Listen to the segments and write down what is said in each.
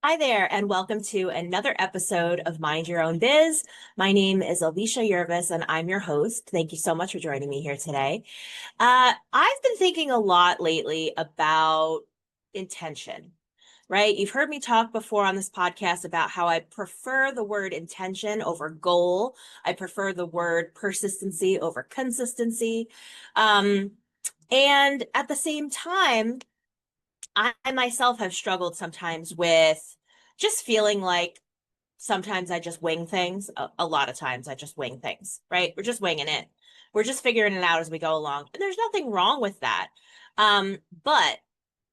Hi there, and welcome to another episode of Mind Your Own Biz. My name is Alicia Yervis, and I'm your host. Thank you so much for joining me here today. I've been thinking a lot lately about intention, right? You've heard me talk before on this podcast about how I prefer the word intention over goal. I prefer the word persistency over consistency. Um, and at the same time, I myself have struggled sometimes with just feeling like sometimes I just wing things. A lot of times I just wing things, right? We're just winging it. We're just figuring it out as we go along. And there's nothing wrong with that. But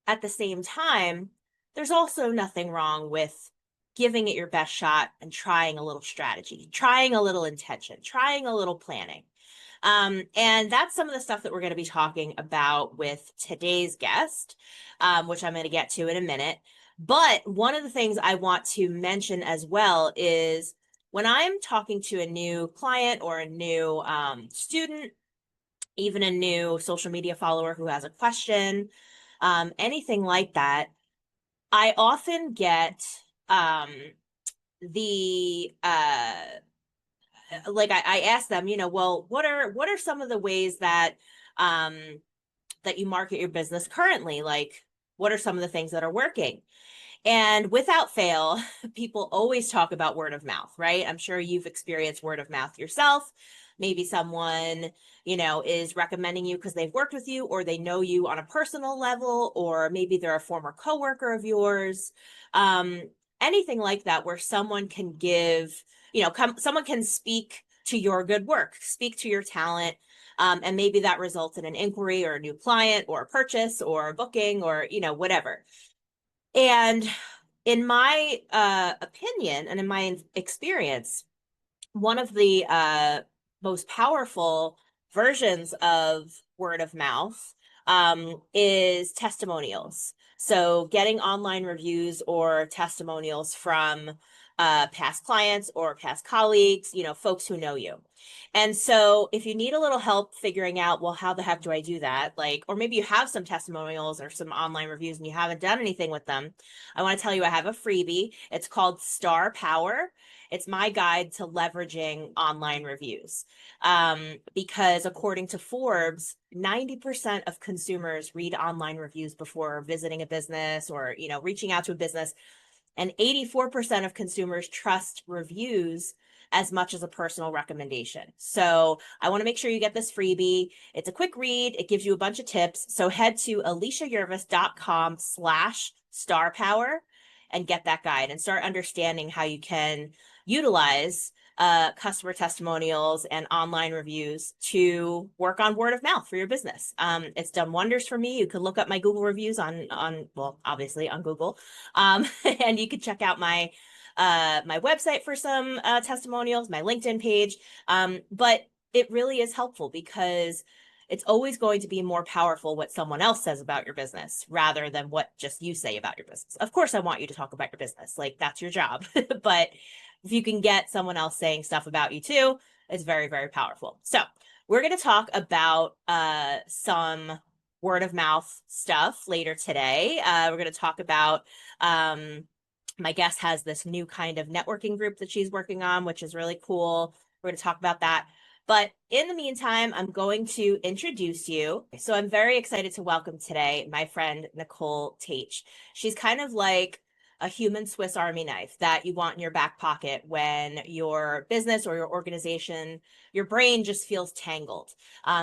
at the same time, there's also nothing wrong with giving it your best shot and trying a little strategy, trying a little intention, trying a little planning. And that's some of the stuff that we're going to be talking about with today's guest, which I'm going to get to in a minute. But one of the things I want to mention as well is when I'm talking to a new client or a new student, even a new social media follower who has a question, anything like that, I often get um, the like I ask them, well, what are some of the ways that um that you market your business currently? Like, what are some of the things that are working? And without fail, people always talk about word of mouth, right? I'm sure you've experienced word of mouth yourself. Maybe someone, is recommending you because they've worked with you or they know you on a personal level, or maybe they're a former coworker of yours. Um, Anything like that where someone can give, someone can speak to your good work, speak to your talent, and maybe that results in an inquiry or a new client or a purchase or a booking or, whatever. And in my opinion and in my experience, one of the most powerful versions of word of mouth is testimonials. So getting online reviews or testimonials from past clients or past colleagues, folks who know you. And so if you need a little help figuring out, well, how the heck do I do that? Like, or maybe you have some testimonials or some online reviews and you haven't done anything with them. I want to tell you, I have a freebie. It's called Star Power. It's my guide to leveraging online reviews. Because according to Forbes, 90% of consumers read online reviews before visiting a business or, reaching out to a business. And 84% of consumers trust reviews as much as a personal recommendation. So I want to make sure you get this freebie. It's a quick read. It gives you a bunch of tips. So head to aliciayervis.com/star power and get that guide and start understanding how you can utilize customer testimonials and online reviews to work on word of mouth for your business. It's done wonders for me. You could look up my Google reviews well, obviously on Google, and you could check out my website for some testimonials, my LinkedIn page. But it really is helpful because it's always going to be more powerful what someone else says about your business rather than what just you say about your business. Of course, I want you to talk about your business. Like, that's your job. But if you can get someone else saying stuff about you too, it's very, very powerful. So we're going to talk about some word of mouth stuff later today. We're going to talk about my guest has this new kind of networking group that she's working on, which is really cool. We're going to talk about that. But in the meantime, I'm going to introduce you. So I'm very excited to welcome today my friend, Nicole Taetsch. She's kind of like a human Swiss Army knife that you want in your back pocket when your business or your organization, your brain just feels tangled.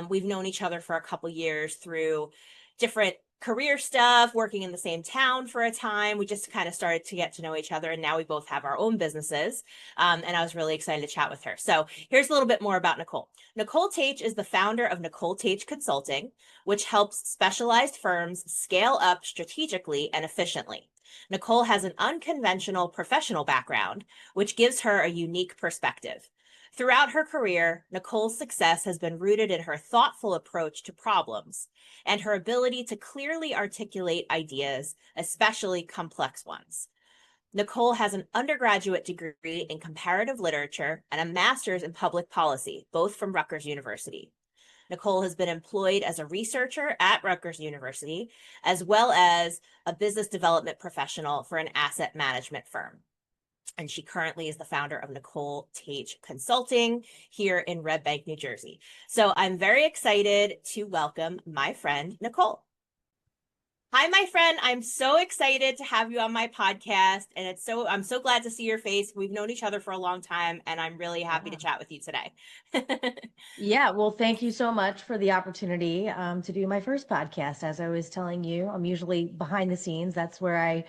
We've known each other for a couple years through different career stuff, working in the same town for a time. We just kind of started to get to know each other, and now we both have our own businesses. And I was really excited to chat with her. So here's a little bit more about Nicole. Nicole Taetsch is the founder of Nicole Taetsch Consulting, which helps specialized firms scale up strategically and efficiently. Nicole has an unconventional professional background, which gives her a unique perspective. Throughout her career, Nicole's success has been rooted in her thoughtful approach to problems and her ability to clearly articulate ideas, especially complex ones. Nicole has an undergraduate degree in comparative literature and a master's in public policy, both from Rutgers University. Nicole has been employed as a researcher at Rutgers University, as well as a business development professional for an asset management firm. And she currently is the founder of Nicole Taetsch Consulting here in Red Bank, New Jersey. So I'm very excited to welcome my friend, Nicole. Hi, my friend. I'm so excited to have you on my podcast. And I'm so glad to see your face. We've known each other for a long time, and I'm really happy to chat with you today. Yeah, well, thank you so much for the opportunity to do my first podcast. As I was telling you, I'm usually behind the scenes. That's where I,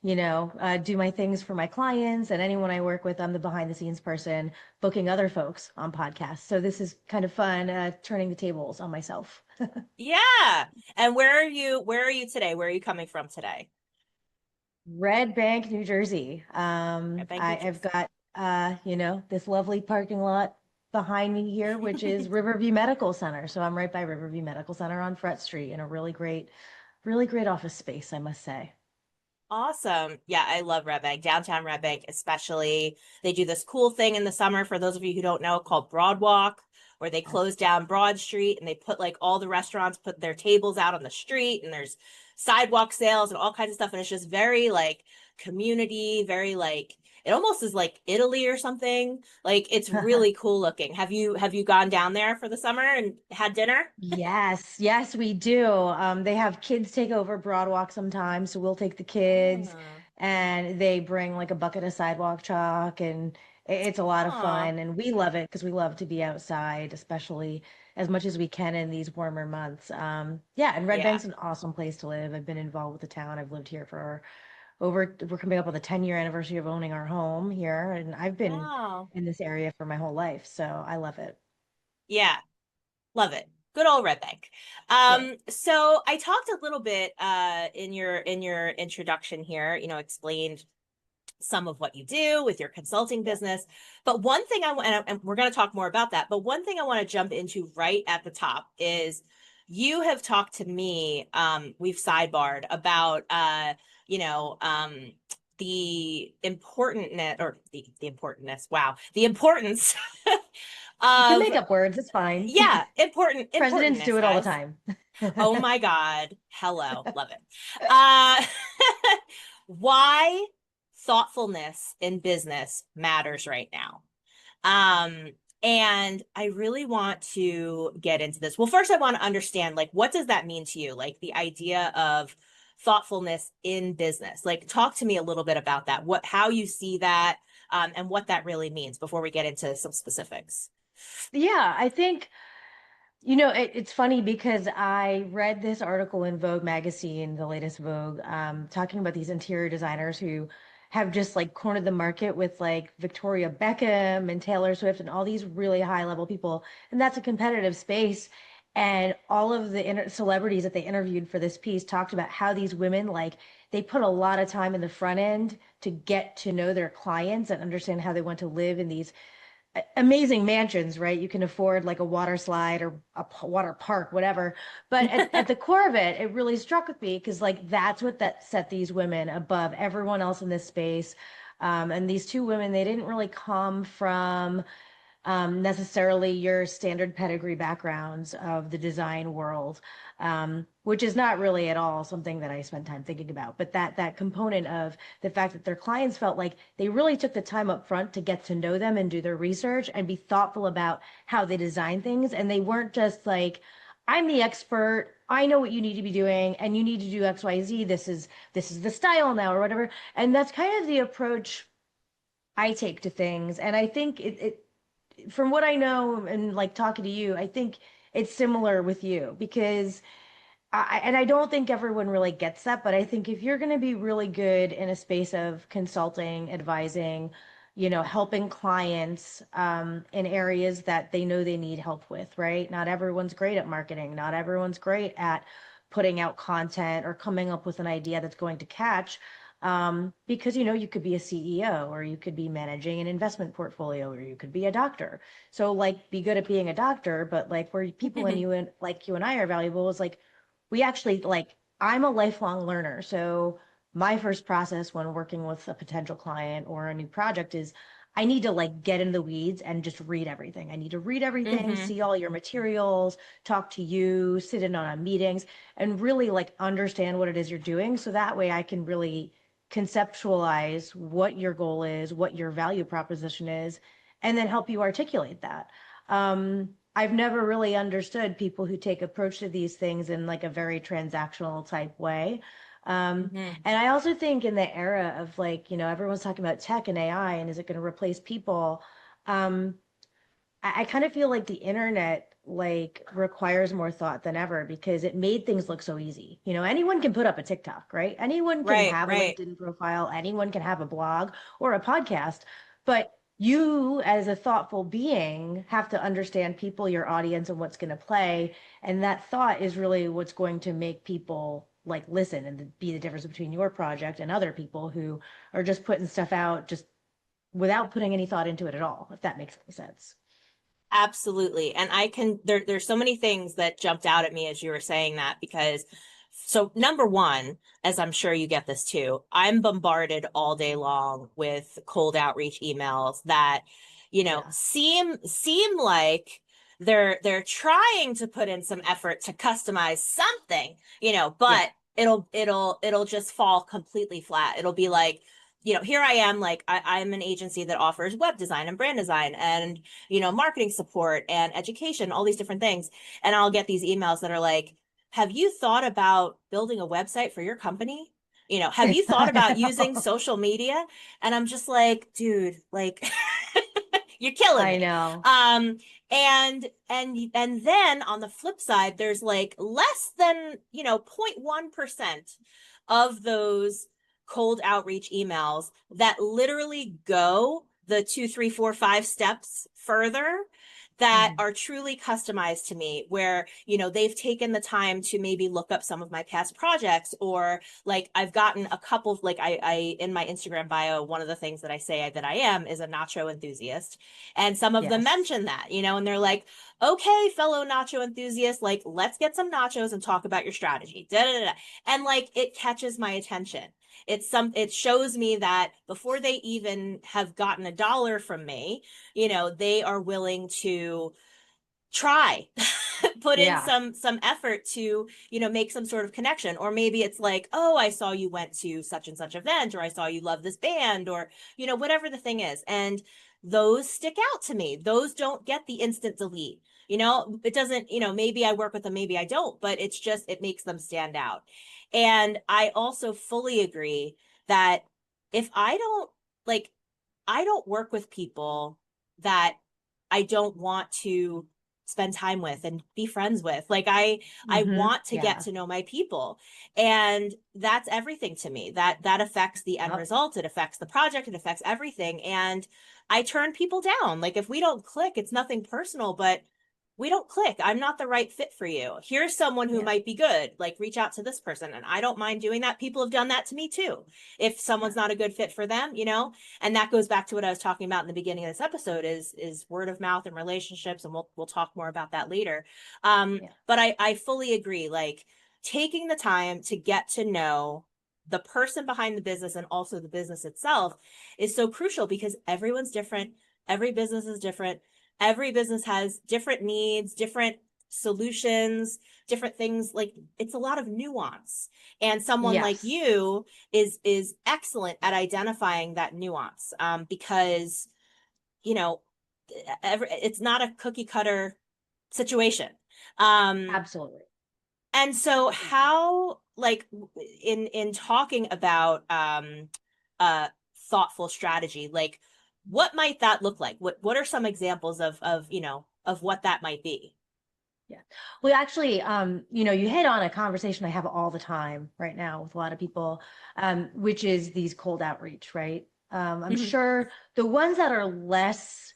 do my things for my clients and anyone I work with. I'm the behind the scenes person, booking other folks on podcasts. So this is kind of fun, turning the tables on myself. Yeah. And where are you today? Where are you coming from today? Red Bank, New Jersey. Red Bank, New I've Jersey. got, this lovely parking lot behind me here, which is Riverview Medical Center. So I'm right by Riverview Medical Center on Front Street in a really great office space, I must say. Awesome. Yeah, I love Red Bank, downtown Red Bank, especially. They do this cool thing in the summer, for those of you who don't know, called Broad Walk, where they close down Broad Street and they put like all the restaurants put their tables out on the street, and there's sidewalk sales and all kinds of stuff. And it's just very like community, very like it almost is like Italy or something. Like it's really cool looking. Have you gone down there for the summer and had dinner? Yes, we do. They have kids take over Broadwalk sometimes, so we'll take the kids Oh. and they bring like a bucket of sidewalk chalk and it's a lot of Oh. fun and we love it because we love to be outside, especially as much as we can in these warmer months. Yeah, and Red Yeah. Bank's an awesome place to live. I've been involved with the town. I've lived here for we're coming up on the 10-year anniversary of owning our home here, and I've been Oh. in this area for my whole life, so I love it. Yeah. Love it. Good old Red Bank. Yeah. So I talked a little bit in your introduction here, explained some of what you do with your consulting business. But one thing I want, and we're going to talk more about that, but one thing I want to jump into right at the top is you have talked to me, we've sidebarred about you know, the importantness or the importance, wow, the importance You can of make up words, it's fine. yeah, Presidents do importantness, it all the guys. time. Oh my God. Hello. Love it. Uh, why thoughtfulness in business matters right now. Um, and I really want to get into this. Well, first I want to understand, like, what does that mean to you? Like the idea of thoughtfulness in business. Like, talk to me a little bit about that. How you see that, and what that really means before we get into some specifics. Yeah, I think, it's funny because I read this article in Vogue magazine, the latest Vogue, talking about these interior designers who have just like cornered the market with like Victoria Beckham and Taylor Swift and all these really high level people. And that's a competitive space. And all of the celebrities that they interviewed for this piece talked about how these women, like, they put a lot of time in the front end to get to know their clients and understand how they want to live in these amazing mansions, right? You can afford like a water slide or a water park, whatever. But at the core of it, it really struck with me because like that's what that set these women above everyone else in this space. And these two women, they didn't really come from necessarily your standard pedigree backgrounds of the design world, which is not really at all something that I spent time thinking about. But that component of the fact that their clients felt like they really took the time up front to get to know them and do their research and be thoughtful about how they design things, and they weren't just like, I'm the expert. I know what you need to be doing, and you need to do X, Y, Z. This is the style now, or whatever. And that's kind of the approach I take to things. And I think it from what I know and like talking to you, I think it's similar with you because I don't think everyone really gets that, but I think if you're going to be really good in a space of consulting, advising, helping clients in areas that they know they need help with, right? Not everyone's great at marketing. Not everyone's great at putting out content or coming up with an idea that's going to catch. Because you could be a CEO or you could be managing an investment portfolio or you could be a doctor. So like be good at being a doctor, but like where people and you and like you and I are valuable is like we actually like I'm a lifelong learner. So my first process when working with a potential client or a new project is I need to like get in the weeds and just read everything. I need to read everything, Mm-hmm. see all your materials, talk to you, sit in on meetings, and really like understand what it is you're doing. So that way I can really conceptualize what your goal is, what your value proposition is, and then help you articulate that. I've never really understood people who take approach to these things in like a very transactional type way. Um, Mm-hmm. and I also think in the era of like, everyone's talking about tech and AI and is it going to replace people? Um, I kind of feel like the internet like requires more thought than ever because it made things look so easy. Anyone can put up a TikTok, right? Anyone can Right, have a right. LinkedIn profile, anyone can have a blog or a podcast, but you as a thoughtful being have to understand people, your audience, and what's going to play. And that thought is really what's going to make people like listen and be the difference between your project and other people who are just putting stuff out just without putting any thought into it at all, if that makes any sense. Absolutely. And there's so many things that jumped out at me as you were saying that because so number one, as I'm sure you get this too, I'm bombarded all day long with cold outreach emails that, Yeah. seem like they're trying to put in some effort to customize something, Yeah. but it'll just fall completely flat. It'll be like, here I am, like I'm an agency that offers web design and brand design and marketing support and education, all these different things. And I'll get these emails that are like, have you thought about building a website for your company? Have you thought I about using know. social media? And I'm just like, dude, like you're killing I me. know. Um, and then on the flip side, there's like less than, 0.1% of those cold outreach emails that literally go the 2, 3, 4, 5 steps further that Mhm. are truly customized to me where they've taken the time to maybe look up some of my past projects or like I've gotten a couple like I in my Instagram bio one of the things that I say that I am is a nacho enthusiast and some of them Yes. mention that and they're like okay fellow nacho enthusiasts like let's get some nachos and talk about your strategy da, da, da, da. And like it catches my attention. It shows me that before they even have gotten $1 from me, they are willing to try put in Yeah. some effort to make some sort of connection. Or maybe it's like, oh, I saw you went to such and such event, or I saw you love this band, or whatever the thing is. And those stick out to me. Those don't get the instant delete. It doesn't, maybe I work with them, maybe I don't, but it's just it makes them stand out. And I also fully agree that if I don't like I don't work with people that I don't want to spend time with and be friends with. Like I want to get Yeah. to know my people. And that's everything to me. That affects the end Yep. result, it affects the project, it affects everything. And I turn people down. Like if we don't click, it's nothing personal, but we don't click. I'm not the right fit for you. Here's someone who Yeah. might be good. Like reach out to this person. And I don't mind doing that. People have done that to me too. If Yeah. someone's not a good fit for them, and that goes back to what I was talking about in the beginning of this episode is word of mouth and relationships, and we'll talk more about that later. Yeah. But I fully agree. Like taking the time to get to know the person behind the business and also the business itself is so crucial because everyone's different. Every business is different. Every business has different needs, different solutions, different things. Like it's a lot of nuance. And someone like Yes. you is excellent at identifying that nuance because you know it's not a cookie cutter situation. um Absolutely. and so how like in talking about uh thoughtful strategy, like what might that look like? What are some examples of of what that might be? Yeah. Well, actually, you hit on a conversation I have all the time right now with a lot of people, which is these cold outreach, right? I'm Mhm. sure the ones that are less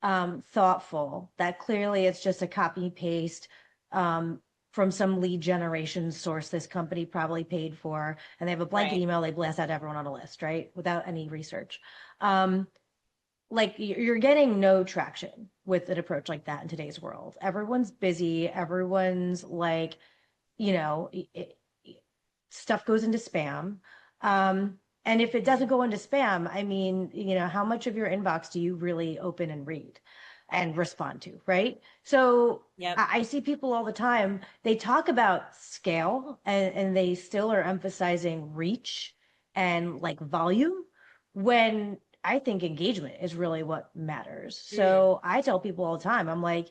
thoughtful, that clearly it's just a copy paste um, from some lead generation source this company probably paid for, and they have a blanket Right. email, they blast out everyone on a list, right? Without any research. Um, like you're getting no traction with an approach like that in today's world. Everyone's busy. Everyone's like, you know, stuff goes into spam. Um, And if it doesn't go into spam, I mean, how much of your inbox do you really open and read and respond to, right? So Yep. I see people all the time, they talk about scale and they still are emphasizing reach and like volume when I think engagement is really what matters. Mm, So I tell people all the time, I'm like,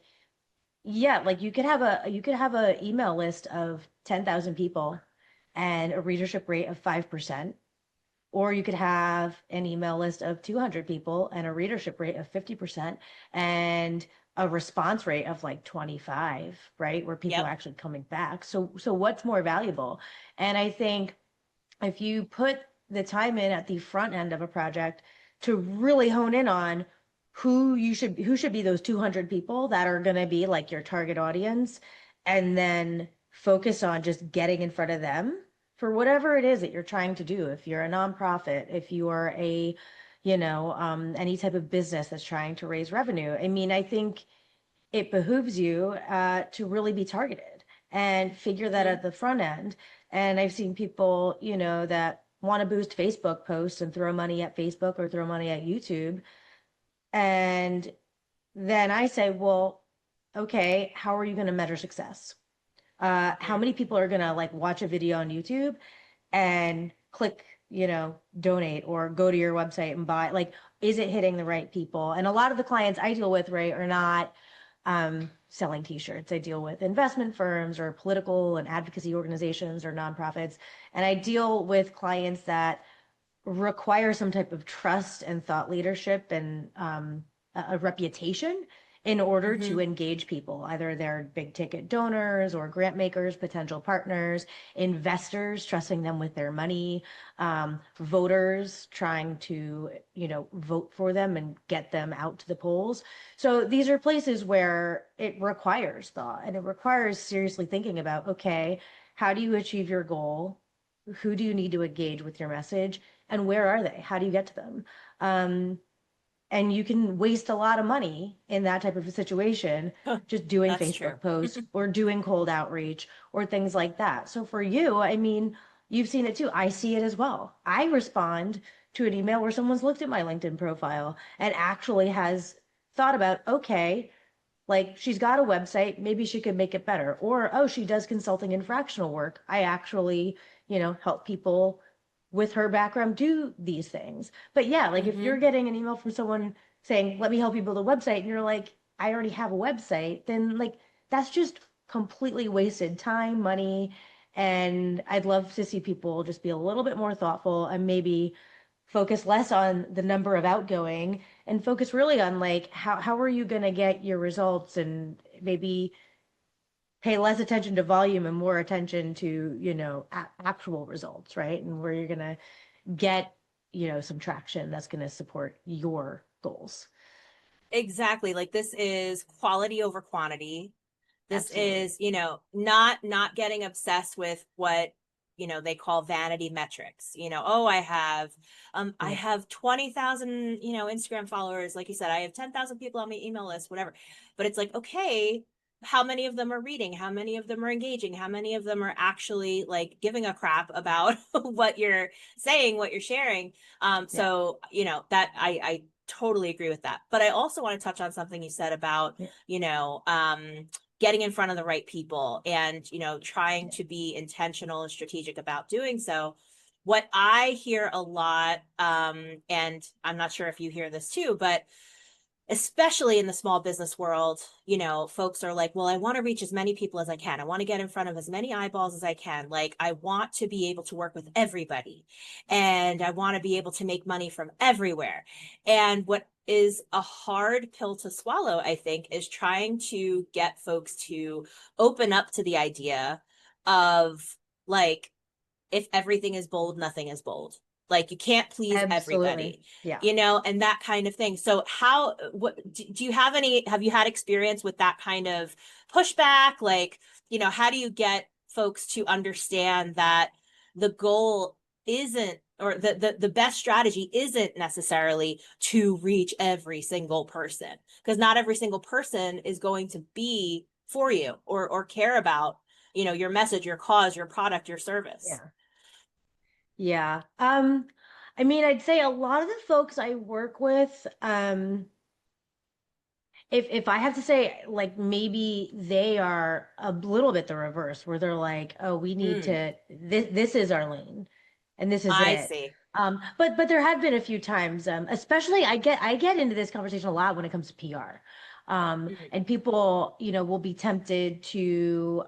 yeah, like you could have a email list of 10,000 people and a readership rate of 5%, or you could have an email list of 200 people and a readership rate of 50% and a response rate of like 25, right? Where people are yep. actually coming back. So what's more valuable? And I think if you put the time in at the front end of a project to really hone in on who should be those 200 people that are going to be like your target audience, and then focus on just getting in front of them for whatever it is that you're trying to do. If you're a nonprofit, if you are any type of business that's trying to raise revenue, I mean, I think it behooves you to really be targeted and figure that Hmm. at the front end. And I've seen people, that want to boost Facebook posts and throw money at Facebook or throw money at YouTube. And then I say, well, okay, how are you going to measure success? How Hmm. many people are going to like watch a video on YouTube and click, donate or go to your website and buy? Like, is it hitting the right people? And a lot of the clients I deal with, right, are not selling t-shirts. I deal with investment firms or political and advocacy organizations or nonprofits. And I deal with clients that require some type of trust and thought leadership and a reputation in order to Hmm. engage people. Either they're big ticket donors or grant makers, potential partners, investors trusting them with their money, voters trying to, vote for them and get them out to the polls. So these are places where it requires thought and it requires seriously thinking about, okay, how do you achieve your goal? Who do you need to engage with your message? And where are they? How do you get to them? Um, and you can waste a lot of money in that type of a situation just doing That's true. Facebook posts or doing cold outreach or things like that. So for you, I mean, you've seen it too. I see it as well. I respond to an email where someone's looked at my LinkedIn profile and actually has thought about, okay, like she's got a website, maybe she could make it better. Or, oh, she does consulting and fractional work. I actually, help people with her background do these things. But yeah, like if you're Hmm. getting an email from someone saying, let me help you build a website, and you're like, I already have a website, then like that's just completely wasted time, money. And I'd love to see people just be a little bit more thoughtful and maybe focus less on the number of outgoing and focus really on like how are you going to get your results, and maybe pay less attention to volume and more attention to actual results, right? And where you're going to get some traction that's going to support your goals. Exactly. Like this is quality over quantity. This Absolutely. is, not getting obsessed with what, they call vanity metrics. Oh, I Yeah, have 20,000, Instagram followers. Like you said, I have 10,000 people on my email list, whatever. But it's like, okay, how many of them are reading? How many of them are engaging? How many of them are actually like giving a crap about what you're saying, what you're sharing? yeah, So, that I totally agree with that. But I also want to touch on something you said about, yeah, you know, getting in front of the right people and, trying yeah. to be intentional and strategic about doing so. What I hear a lot, and I'm not sure if you hear this too, but especially in the small business world, folks are like, well, I want to reach as many people as I can. I want to get in front of as many eyeballs as I can. Like, I want to be able to work with everybody and I want to be able to make money from everywhere. And what is a hard pill to swallow, I think, is trying to get folks to open up to the idea of like, if everything is bold, nothing is bold. Like you can't please Absolutely. everybody, Yeah. and that kind of thing. So what do you have you had experience with that kind of pushback? Like, how do you get folks to understand that the goal isn't, or the best strategy isn't necessarily to reach every single person, because not every single person is going to be for you or care about, your message, your cause, your product, your service. Yeah. Yeah. I mean, I'd say a lot of the folks I work with, if I have to say, like maybe they are a little bit the reverse, where they're like, oh, we need Mm, to this is our lane, and this is I it. see. But there have been a few times, especially I get into this conversation a lot when it comes to PR, Mhm, and people, will be tempted to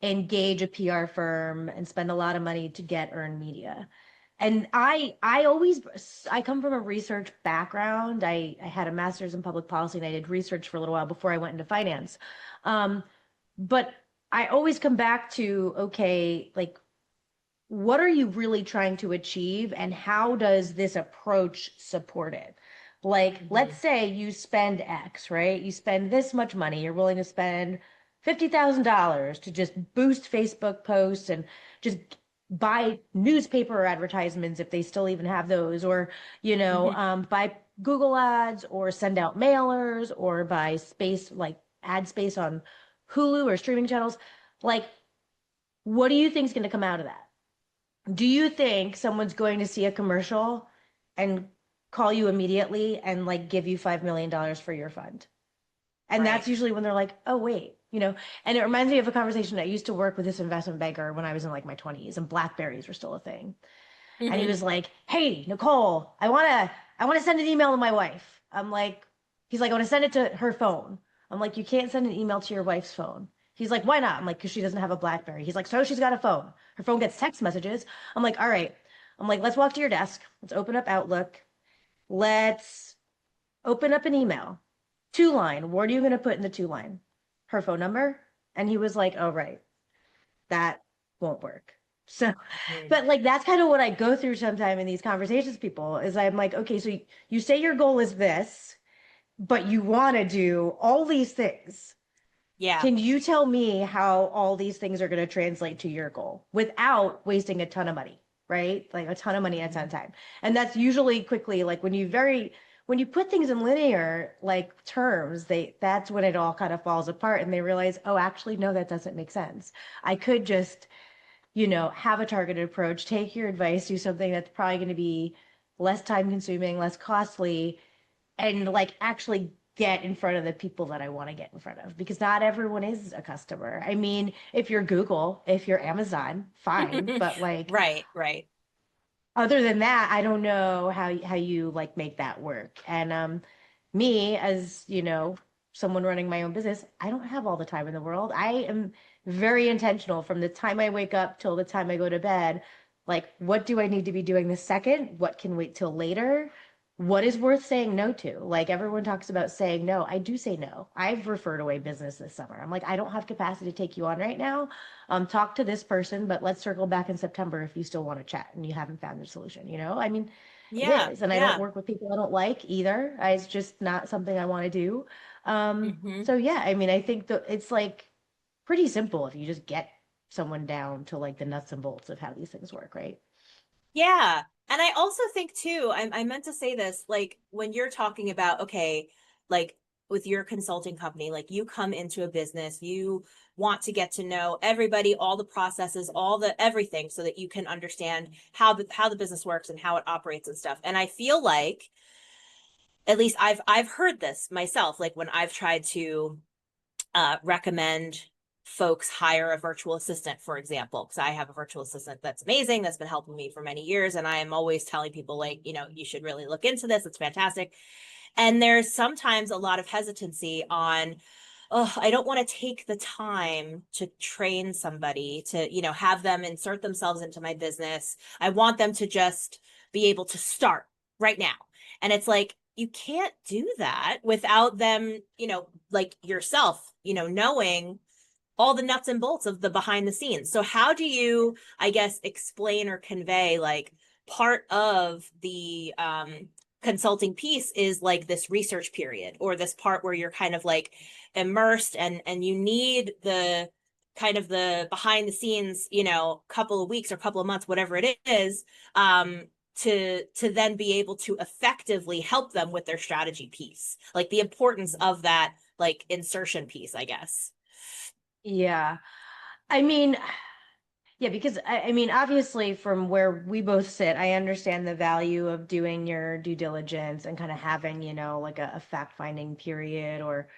engage a PR firm and spend a lot of money to get earned media. And I come from a research background. I had a master's in public policy and I did research for a little while before I went into finance. Um, but I always come back to, okay, like what are you really trying to achieve and how does this approach support it? Like, let's mhm, say you spend X, right? You spend this much money, you're willing to spend $50,000 to just boost Facebook posts and just buy newspaper advertisements if they still even have those, or, mhm. buy Google ads or send out mailers or buy space, like ad space on Hulu or streaming channels. Like, what do you think is going to come out of that? Do you think someone's going to see a commercial and call you immediately and like give you $5 million for your fund? And Right. that's usually when they're like, oh, wait, and it reminds me of a conversation. I used to work with this investment banker when I was in like my 20s and Blackberries were still a thing. And he Mhm, was like, "Hey, Nicole, I want to send an email to my wife." I'm like, he's like, "I want to send it to her phone." I'm like, "You can't send an email to your wife's phone." He's like, "Why not?" I'm like, "Because she doesn't have a BlackBerry." He's like, "So she's got a phone. Her phone gets text messages." I'm like, "All right." I'm like, "Let's walk to your desk. Let's open up Outlook. Let's open up an email. Two line. What are you going to put in the two line? Her phone number?" And he was like, "Oh, right, that won't work." So, mhm. but like that's kind of what I go through sometime in these conversations with people is I'm like, okay, so you say your goal is this, but you want to do all these things. Yeah. Can you tell me how all these things are going to translate to your goal without wasting a ton of money, right? Like a ton of money at a ton of Mhm. time. And that's usually quickly like when you put things in linear like terms, that's when it all kind of falls apart and they realize, oh, actually, no, that doesn't make sense. I could just have a targeted approach, take your advice, do something that's probably going to be less time consuming, less costly, and like actually get in front of the people that I want to get in front of because not everyone is a customer. I mean, if you're Google, if you're Amazon, fine, but like Right, right. other than that, I don't know how you like make that work. And me as, someone running my own business, I don't have all the time in the world. I am very intentional from the time I wake up till the time I go to bed. Like, what do I need to be doing this second? What can wait till later? What is worth saying no to? Like everyone talks about saying no. I do say no. I've referred away business this summer. I'm like, I don't have capacity to take you on right now. Talk to this person, but let's circle back in September if you still want to chat and you haven't found a solution, I mean, it Yeah, is. And I don't yeah. work with people I don't like either. It's just not something I want to do. Hmm. So yeah, I mean, I think that it's like pretty simple if you just get someone down to like the nuts and bolts of how these things work, right? Yeah. And I also think too, I meant to say this, like when you're talking about, okay, like with your consulting company, like you come into a business, you want to get to know everybody, all the processes, all the everything so that you can understand how the business works and how it operates and stuff. And I feel like at least I've heard this myself, like when I've tried to recommend folks hire a virtual assistant, for example, because I have a virtual assistant that's amazing, that's been helping me for many years. And I am always telling people, like, you should really look into this. It's fantastic. And there's sometimes a lot of hesitancy on, oh, I don't want to take the time to train somebody to, have them insert themselves into my business. I want them to just be able to start right now. And it's like, you can't do that without them, like yourself, knowing all the nuts and bolts of the behind the scenes. So how do you, I guess, explain or convey like part of the consulting piece is like this research period or this part where you're kind of like immersed and you need the kind of the behind the scenes, couple of weeks or couple of months, whatever it is, to then be able to effectively help them with their strategy piece, like the importance of that like insertion piece, I guess. Yeah. I mean, Yeah, because I mean, obviously, from where we both sit, I understand the value of doing your due diligence and kind of having, like a fact-finding period or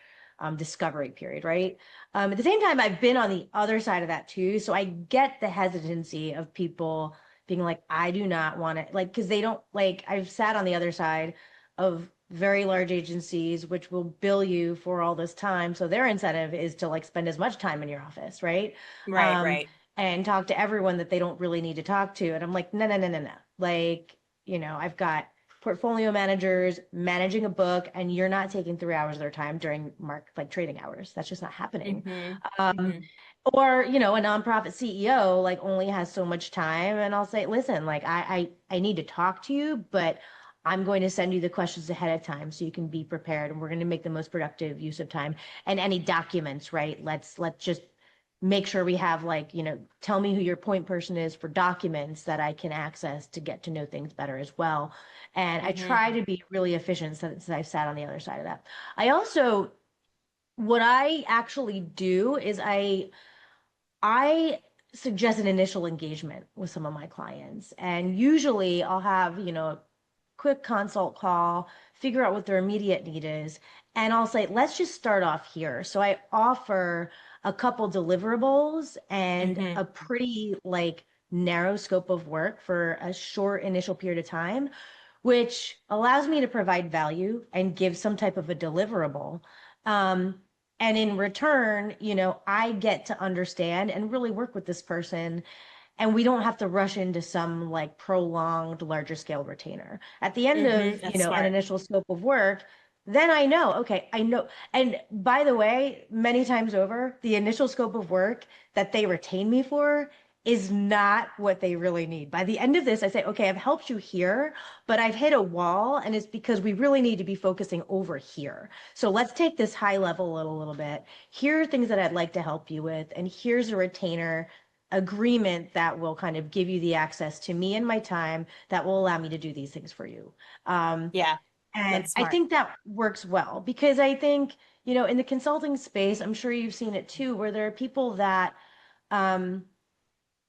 discovery period, right? At the same time, I've been on the other side of that too. So I get the hesitancy of people being like, I do not want to, like, because they don't, like, I've sat on the other side of very large agencies, which will bill you for all this time. So their incentive is to like spend as much time in your office, right? Right, Um, right. and talk to everyone that they don't really need to talk to. And I'm like, no, no, no, no, no. Like, I've got portfolio managers managing a book, and you're not taking 3 hours of their time during like trading hours. That's just not happening. Mm-hmm. Um, Mm-hmm. or, a nonprofit CEO like only has so much time, and I'll say, listen, like I need to talk to you, but I'm going to send you the questions ahead of time so you can be prepared, and we're going to make the most productive use of time. And any documents, right? Let's just make sure we have like, tell me who your point person is for documents that I can access to get to know things better as well. And I Mm-hmm. try to be really efficient since I've sat on the other side of that. I also, what I actually do is I suggest an initial engagement with some of my clients. And usually I'll have, a quick consult call, figure out what their immediate need is, and I'll say, let's just start off here. So I offer a couple deliverables and Mm-hmm. a pretty like narrow scope of work for a short initial period of time, which allows me to provide value and give some type of a deliverable. Um, and in return, I get to understand and really work with this person, and we don't have to rush into some like prolonged larger scale retainer. At the end Mm-hmm. of, That's an smart. initial scope of work, then I know, okay, I know. And by the way, many times over, the initial scope of work that they retain me for is not what they really need. By the end of this, I say, okay, I've helped you here, but I've hit a wall, and it's because we really need to be focusing over here. So let's take this high level a little bit. Here are things that I'd like to help you with, and here's a retainer agreement that will kind of give you the access to me and my time that will allow me to do these things for you. Um, Yeah, and that's I smart. think that works well because I think, in the consulting space, I'm sure you've seen it too, where there are people that, um,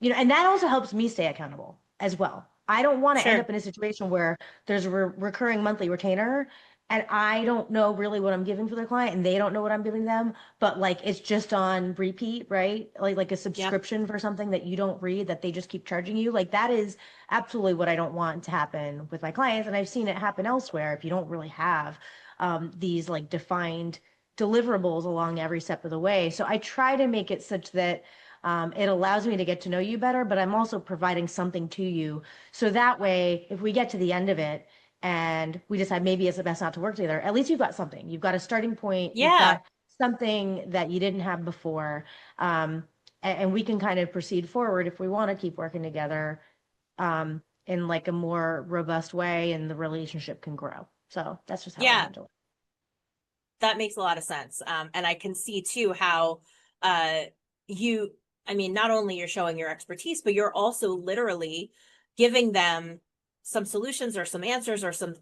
and that also helps me stay accountable as well. I don't want to end Sure. up in a situation where there's a recurring monthly retainer and I don't know really what I'm giving for the client and they don't know what I'm giving them, but like it's just on repeat, right? Like a Yep. subscription for something that you don't read that they just keep charging you. Like that is absolutely what I don't want to happen with my clients. And I've seen it happen elsewhere if you don't really have these like defined deliverables along every step of the way. So I try to make it such that it allows me to get to know you better, but I'm also providing something to you. So that way, if we get to the end of it and we decide maybe it's the best not to work together, at least you've got something. You've got a starting point. You've Yeah. got something that you didn't have before. And we can kind of proceed forward if we want to keep working together in like a more robust way and the relationship can grow. So that's just how I Yeah. handle it. That makes a lot of sense. And I can see too how uh you, I mean, not only you're showing your expertise, but you're also literally giving them some solutions or some answers or some,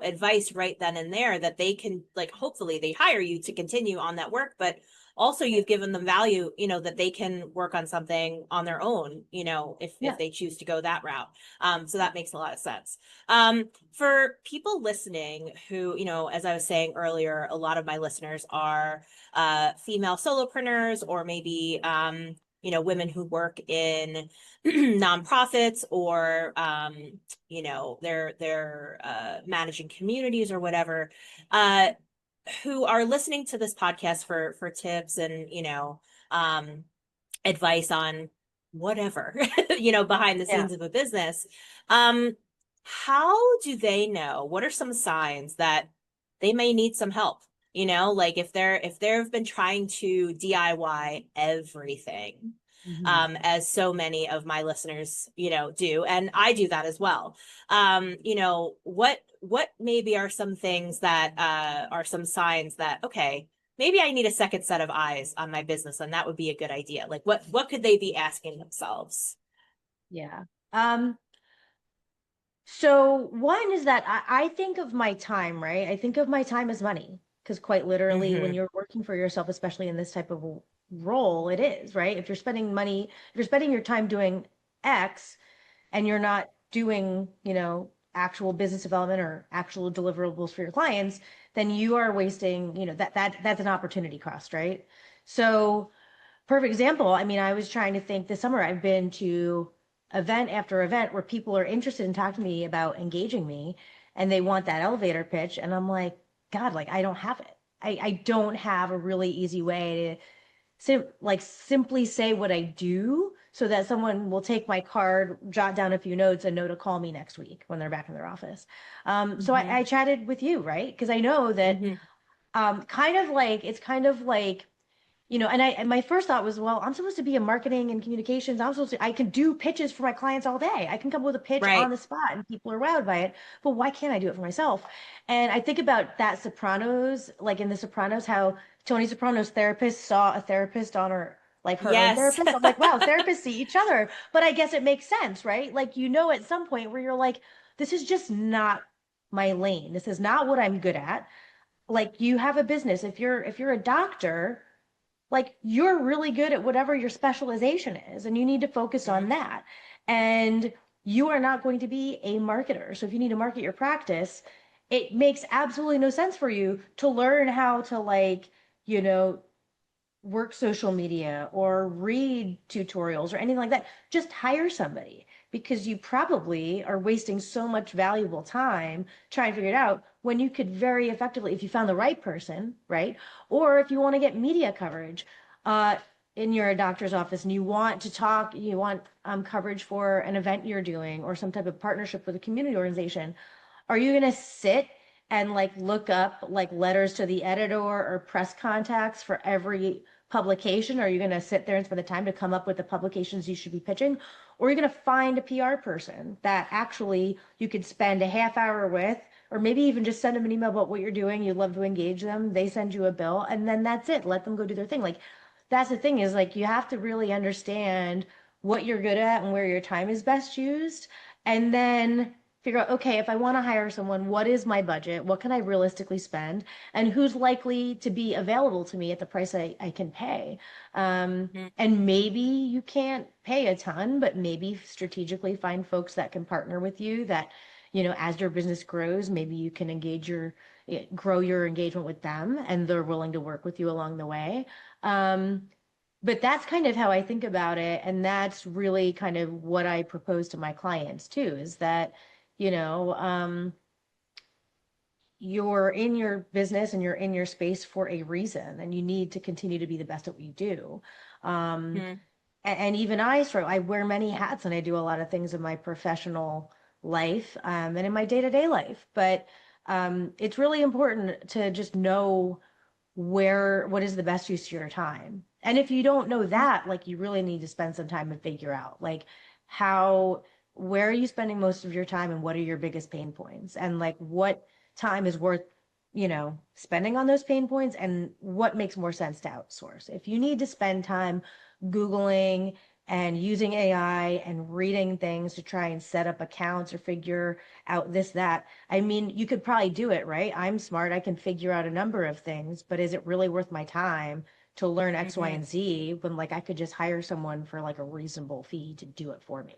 advice right then and there that they can like hopefully they hire you to continue on that work, but also Yeah. you've given them value, that they can work on something on their own, if Yeah. they choose to go that route. So Yeah. that makes a lot of sense. For people listening who, as I was saying earlier, a lot of my listeners are female solopreneurs or maybe, women who work in nonprofits or, they're managing communities or whatever, uh, who are listening to this podcast for tips and, um, advice on whatever, behind the Yeah. scenes of a business. Um, how do they know? What are some signs that they may need some help? Like if they've been trying to DIY everything, Mhm. as so many of my listeners, do, and I do that as well. What maybe are some things that are some signs that okay, maybe I need a second set of eyes on my business, and that would be a good idea. Like what could they be asking themselves? Yeah. So one is that I think of my time, right? I think of my time as money because quite literally, when Mm-hmm. you're working for yourself, especially in this type of role it is, right? If you're spending money, if you're spending your time doing X and you're not doing, actual business development or actual deliverables for your clients, then you are wasting, that's an opportunity cost, right? So, perfect example. I mean, I was trying to think this summer, I've been to event after event where people are interested in talking to me about engaging me and they want that elevator pitch. And I'm like, God, like I don't have it. I don't have a really easy way simply say what I do so that someone will take my card, jot down a few notes, and know to call me next week when they're back in their office. So Hmm. I chatted with you, right? Because I know that Hmm. it's kind of like and my first thought was, well, I'm supposed to be in marketing and communications. I can do pitches for my clients all day. I can come up with a pitch on Right. the spot and people are wowed by it. But why can't I do it for myself? And I think about that Sopranos, like in the Sopranos, how Tony Soprano's therapist saw a therapist on her own Yes. therapist. I'm like, wow, therapists see each other. But I guess it makes sense, right? Like, at some point where you're like, this is just not my lane. This is not what I'm good at. Like you have a business. If you're a doctor, like you're really good at whatever your specialization is and you need to focus on Mhm. that, and you are not going to be a marketer. So if you need to market your practice, it makes absolutely no sense for you to learn how to you know work social media or read tutorials or anything like that. Just hire somebody because you probably are wasting so much valuable time trying to figure it out when you could very effectively, if you found the right person, right? Or if you want to get media coverage uh, in your doctor's office and you want coverage for an event you're doing or some type of partnership with a community organization, are you going to sit and look up letters to the editor or press contacts for every publication? Are you going to sit there and spend the time to come up with the publications you should be pitching? Or are you going to find a PR person that actually you could spend a half hour with, or maybe even just send them an email about what you're doing? You'd love to engage them. They send you a bill, and then that's it. Let them go do their thing. That's the thing is you have to really understand what you're good at and where your time is best used. And then figure out, okay, if I want to hire someone, what is my budget? What can I realistically spend? And who's likely to be available to me at the price I can pay? Mhm. And maybe you can't pay a ton, but maybe strategically find folks that can partner with you that, as your business grows, maybe you can grow your engagement with them and they're willing to work with you along the way. Um, but that's kind of how I think about it. And that's really kind of what I propose to my clients too, is that, you know, um, you're in your business and you're in your space for a reason, and you need to continue to be the best at what you do. Um, Mhm. and even I struggle. I wear many hats and I do a lot of things in my professional life, and in my day-to-day life. But it's really important to just know what is the best use of your time. And if you don't know that, you really need to spend some time and figure out how where are you spending most of your time and what are your biggest pain points, and what time is worth spending on those pain points, and what makes more sense to outsource. If you need to spend time Googling and using AI and reading things to try and set up accounts or figure out this, that, I mean, you could probably do it, right? I'm smart. I can figure out a number of things, but is it really worth my time to learn X, Y, Mhm. and Z when I could just hire someone for a reasonable fee to do it for me?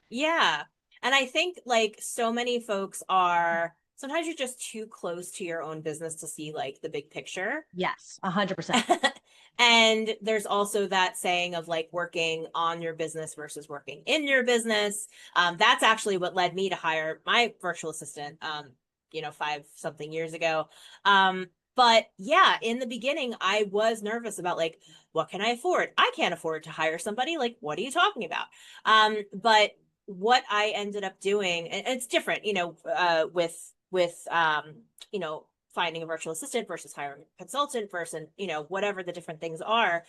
Yeah. And I think like so many folks are sometimes you're just too close to your own business to see like the big picture. Yes, 100%. And there's also that saying of like working on your business versus working in your business. That's actually what led me to hire my virtual assistant, 5 something years ago. But yeah, in the beginning, I was nervous about like, what can I afford? I can't afford to hire somebody. Like, what are you talking about? But what I ended up doing, and it's different, you know, finding a virtual assistant versus hiring a consultant versus, whatever the different things are.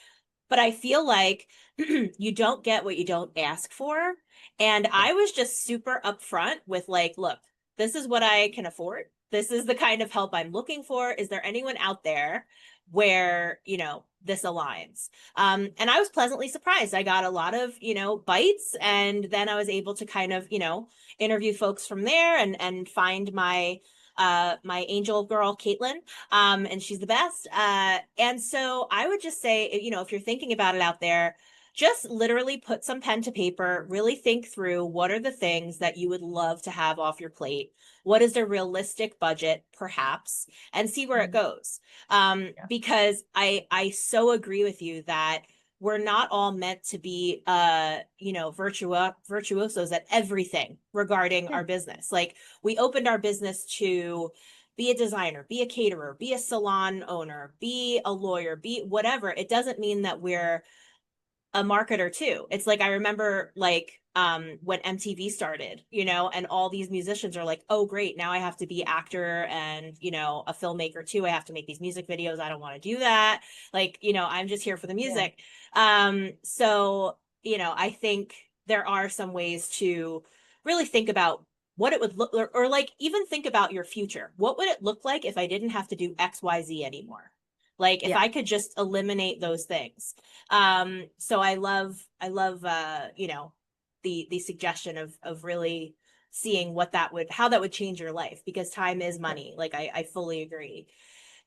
But I feel like you don't get what you don't ask for. And Yeah. I was just super upfront with like, look, this is what I can afford. This is the kind of help I'm looking for. Is there anyone out there where, this aligns? And I was pleasantly surprised. I got a lot of, bites, and then I was able to kind of, interview folks from there and find my my angel girl, Caitlin, and she's the best. And so I would just say, you know, if you're thinking about it out there, just literally put some pen to paper, really think through what are the things that you would love to have off your plate. What is a realistic budget, perhaps, and see where it Mhm. goes. Yeah. Because I so agree with you that we're not all meant to be you know, virtuosos at everything regarding Yeah. our business. Like we opened our business to be a designer, be a caterer, be a salon owner, be a lawyer, be whatever. It doesn't mean that we're a marketer too. It's like I remember like when MTV started, you know, and all these musicians are like, "Oh great, now I have to be actor and, you know, a filmmaker too. I have to make these music videos. I don't want to do that. Like, you know, I'm just here for the Yeah. music." So, you know, I think there are some ways to really think about what it would look or like even think about your future. What would it look like if I didn't have to do XYZ anymore? Like if Yeah. I could just eliminate those things. So I love you know, the suggestion of really seeing what that would how that would change your life because time is Yeah. money. Like I fully agree.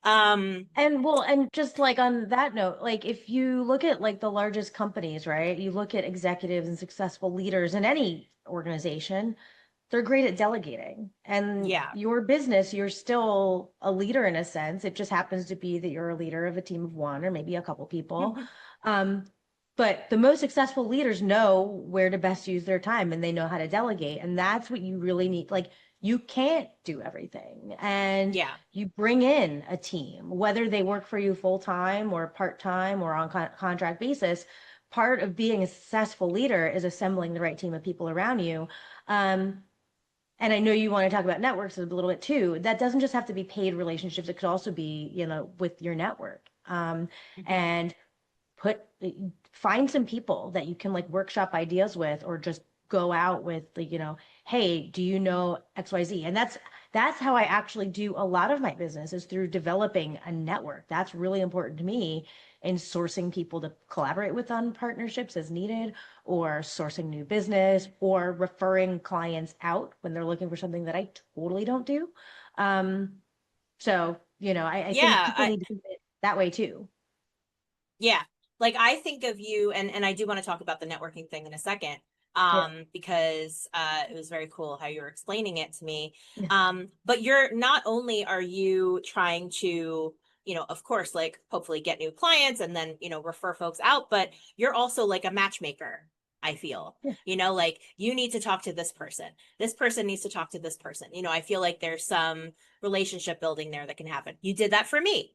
Um And well, and just like on that note, like if you look at like the largest companies, right? You look at executives and successful leaders in any organization, they're great at delegating. And yeah. your business, you're still a leader in a sense. It just happens to be that you're a leader of a team of one or maybe a couple people. Um, but the most successful leaders know where to best use their time and they know how to delegate. And that's what you really need. Like, you can't do everything. And Yeah. you bring in a team, whether they work for you full time or part time or on contract basis. Part of being a successful leader is assembling the right team of people around you. Um, and I know you want to talk about networks a little bit too. That doesn't just have to be paid relationships. It could also be, you know, with your network. Mhm. And put find some people that you can like workshop ideas with or just go out with like, you know, hey, do you know XYZ? And that's how I actually do a lot of my business is through developing a network. That's really important to me in sourcing people to collaborate with on partnerships as needed or sourcing new business or referring clients out when they're looking for something that I totally don't do. So, you know, I think Yeah, people need to think of it that way too. yeah. Like I think of you and I do want to talk about the networking thing in a second. Yeah. Because it was very cool how you were explaining it to me. Yeah. But you're not only are you trying to, you know, of course, like hopefully get new clients and then, you know, refer folks out, but you're also like a matchmaker, I feel. Yeah. You know, like you need to talk to this person. This person needs to talk to this person. You know, I feel like there's some relationship building there that can happen. You did that for me.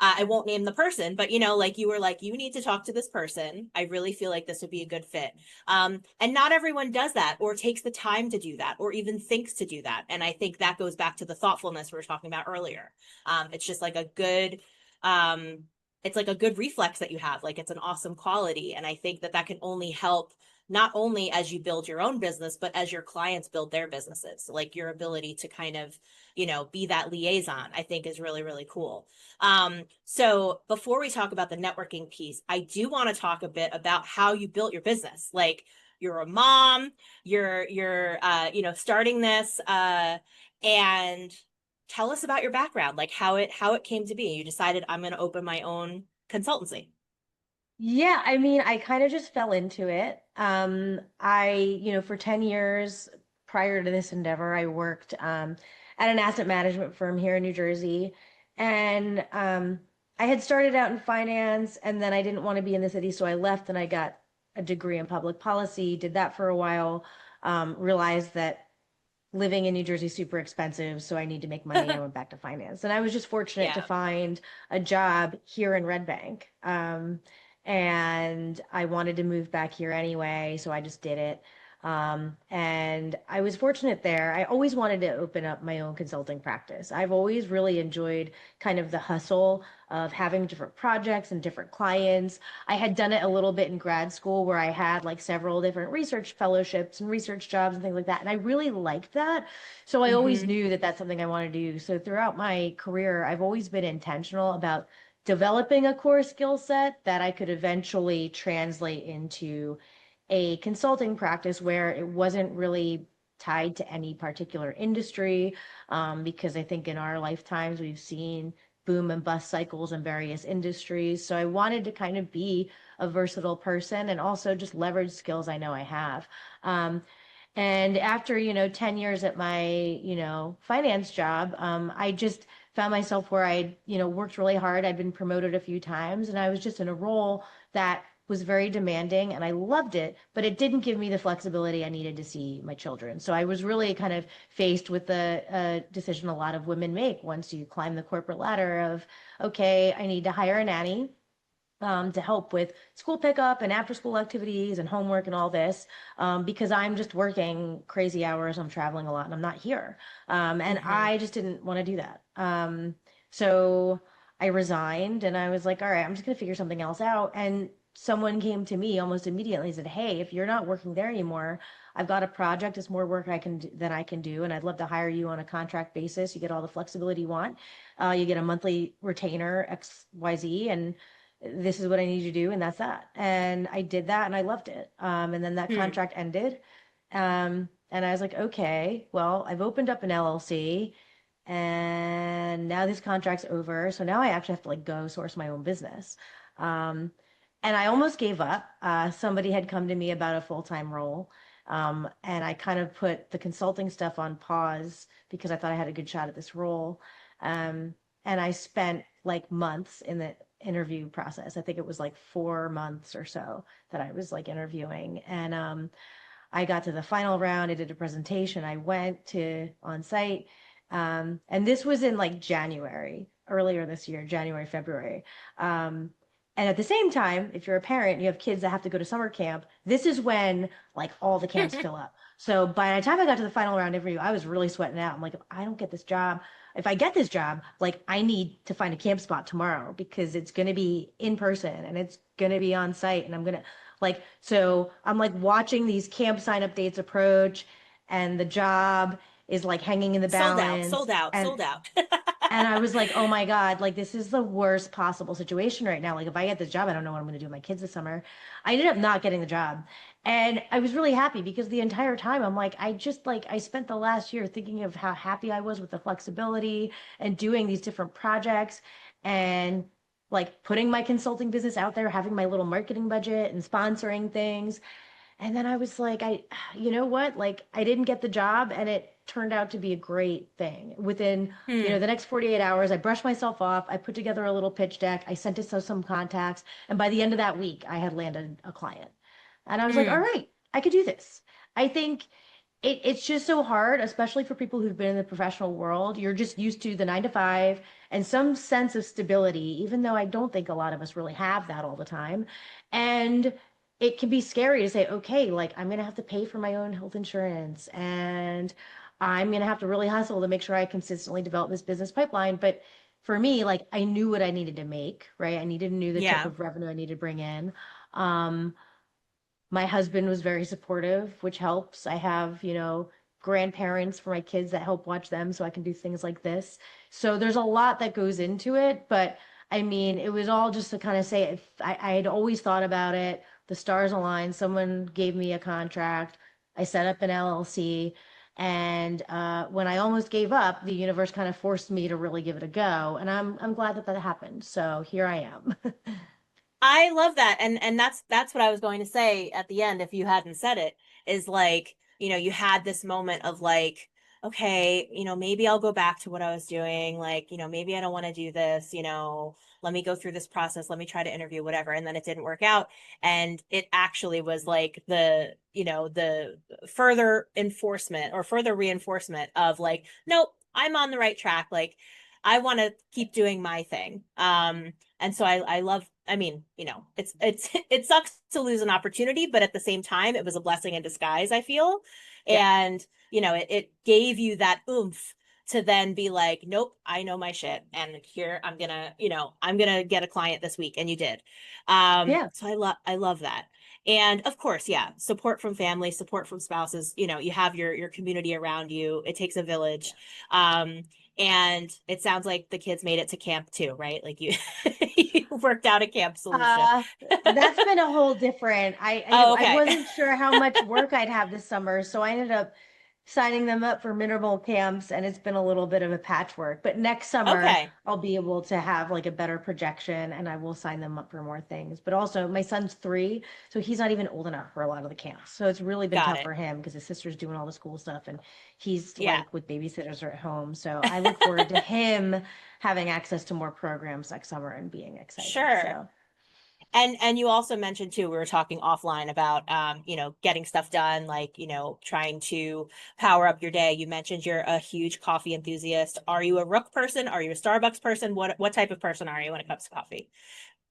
I Yeah. won't name the person, but you know, like you were like, you need to talk to this person. I really feel like this would be a good fit. And not everyone does that or takes the time to do that or even thinks to do that. And I think that goes back to the thoughtfulness we were talking about earlier. It's just like a good, um, it's like a good reflex that you have. Like it's an awesome quality. And I think that that can only help not only as you build your own business, but as your clients build their businesses. Like your ability to kind of, you know, be that liaison, I think is really, really cool. So before we talk about the networking piece, I do want to talk a bit about how you built your business. Like you're a mom, you're you know, starting this and tell us about your background, like how it came to be. You decided I'm going to open my own consultancy. Yeah, I mean, I kind of just fell into it. You know, for 10 years prior to this endeavor, I worked at an asset management firm here in New Jersey. And I had started out in finance, and then I didn't want to be in the city, so I left and I got a degree in public policy, did that for a while, realized that living in New Jersey is super expensive, so I need to make money. I went back to finance. And I was just fortunate to Yeah. find a job here in Red Bank. And I wanted to move back here anyway, so I just did it. And I was fortunate there. I always wanted to open up my own consulting practice. I've always really enjoyed kind of the hustle of having different projects and different clients. I had done it a little bit in grad school where I had like several different research fellowships and research jobs and things like that. And I really liked that. So I always Mm-hmm. knew that that's something I wanted to do. So throughout my career, I've always been intentional about developing a core skill set that I could eventually translate into a consulting practice where it wasn't really tied to any particular industry, because I think in our lifetimes we've seen boom and bust cycles in various industries. So I wanted to kind of be a versatile person and also just leverage skills I know I have. And after, 10 years at my, finance job, I just found myself where I, worked really hard. I'd been promoted a few times and I was just in a role that was very demanding and I loved it, but it didn't give me the flexibility I needed to see my children. So I was really kind of faced with the decision a lot of women make once you climb the corporate ladder of, okay, I need to hire a nanny to help with school pickup and after school activities and homework and all this, because I'm just working crazy hours. I'm traveling a lot and I'm not here. And Mm-hmm. I just didn't want to do that. So I resigned and I was like, all right, I'm just going to figure something else out. And someone came to me almost immediately and said, hey, if you're not working there anymore, I've got a project. It's more work than I can do. And I'd love to hire you on a contract basis. You get all the flexibility you want. You get a monthly retainer, XYZ, and this is what I need you to do, and that's that. And I did that and I loved it. And then that Hmm. contract ended. And I was like, okay, well, I've opened up an LLC and now this contract's over. So now I actually have to like go source my own business. Um, and I almost gave up. Somebody had come to me about a full-time role. And I kind of put the consulting stuff on pause because I thought I had a good shot at this role. And I spent like months in the interview process. I think it was like 4 months or so that I was like interviewing. And I got to the final round. I did a presentation. I went to on site. And this was in like January, earlier this year, January, February. Um, and at the same time, if you're a parent, you have kids that have to go to summer camp. This is when like all the camps fill up. So by the time I got to the final round interview, I was really sweating out. I'm like, if I don't get this job, if I get this job, like I need to find a camp spot tomorrow because it's going to be in person and it's going to be on site and I'm going to like, so I'm like watching these camp sign up dates approach and the job is like hanging in the Sold out, balance. sold out, sold out. And I was like, oh my God, like this is the worst possible situation right now. Like if I get this job, I don't know what I'm going to do with my kids this summer. I ended up not getting the job. And I was really happy because the entire time I'm like, I spent the last year thinking of how happy I was with the flexibility and doing these different projects and like putting my consulting business out there, having my little marketing budget and sponsoring things. And then I was like, you know what? Like, I didn't get the job, and it turned out to be a great thing. Within, Hmm. the next 48 hours, I brushed myself off. I put together a little pitch deck. I sent it to some contacts. And by the end of that week, I had landed a client. And I was like, all Hmm. right, I could do this. I think it's just so hard, especially for people who've been in the professional world. You're just used to the 9 to 5 and some sense of stability, even though I don't think a lot of us really have that all the time. And it can be scary to say, okay, like I'm gonna have to pay for my own health insurance and I'm gonna have to really hustle to make sure I consistently develop this business pipeline. But for me, like I knew what I needed to make, right? Knew the type Yeah. of revenue I needed to bring in. Um, my husband was very supportive, which helps. I have, grandparents for my kids that help watch them so I can do things like this. So there's a lot that goes into it, but I mean, it was all just to kind of say if I had always thought about it, the stars aligned, someone gave me a contract, I set up an LLC, and when I almost gave up, the universe kind of forced me to really give it a go, and I'm glad that that happened. So here I am. I love that. And that's what I was going to say at the end if you hadn't said it, is like, you had this moment of like, okay, maybe I'll go back to what I was doing. Like, maybe I don't want to do this, let me go through this process, let me try to interview, whatever. And then it didn't work out. And it actually was like the further enforcement or further reinforcement of like, nope, I'm on the right track. Like I want to keep doing my thing. And so I love, I mean, it sucks to lose an opportunity, but at the same time, it was a blessing in disguise, I feel. Yeah. And, it gave you that oomph to then be like, nope, I know my shit. And here I'm gonna get a client this week. And you did. Yeah. So I love that. And of course, yeah, support from family, support from spouses, you have your community around you. It takes a village. Um, and it sounds like the kids made it to camp too, right? Like you, you worked out a camp solution. Uh, that's been a whole different. Oh, I okay. wasn't sure how much work I'd have this summer, so I ended up signing them up for minimal camps, and it's been a little bit of a patchwork. But next summer, Okay, I'll be able to have like a better projection and I will sign them up for more things. But also, my son's 3, so he's not even old enough for a lot of the camps. So it's really been got tough it. for him because his sister's doing all the school stuff and he's Yeah. like with babysitters or at home. So I look forward to him having access to more programs next summer and being excited. Sure. So. And you also mentioned too, we were talking offline about getting stuff done, like, trying to power up your day. You mentioned you're a huge coffee enthusiast. Are you a Rook person? Are you a Starbucks person? What type of person are you when it comes to coffee?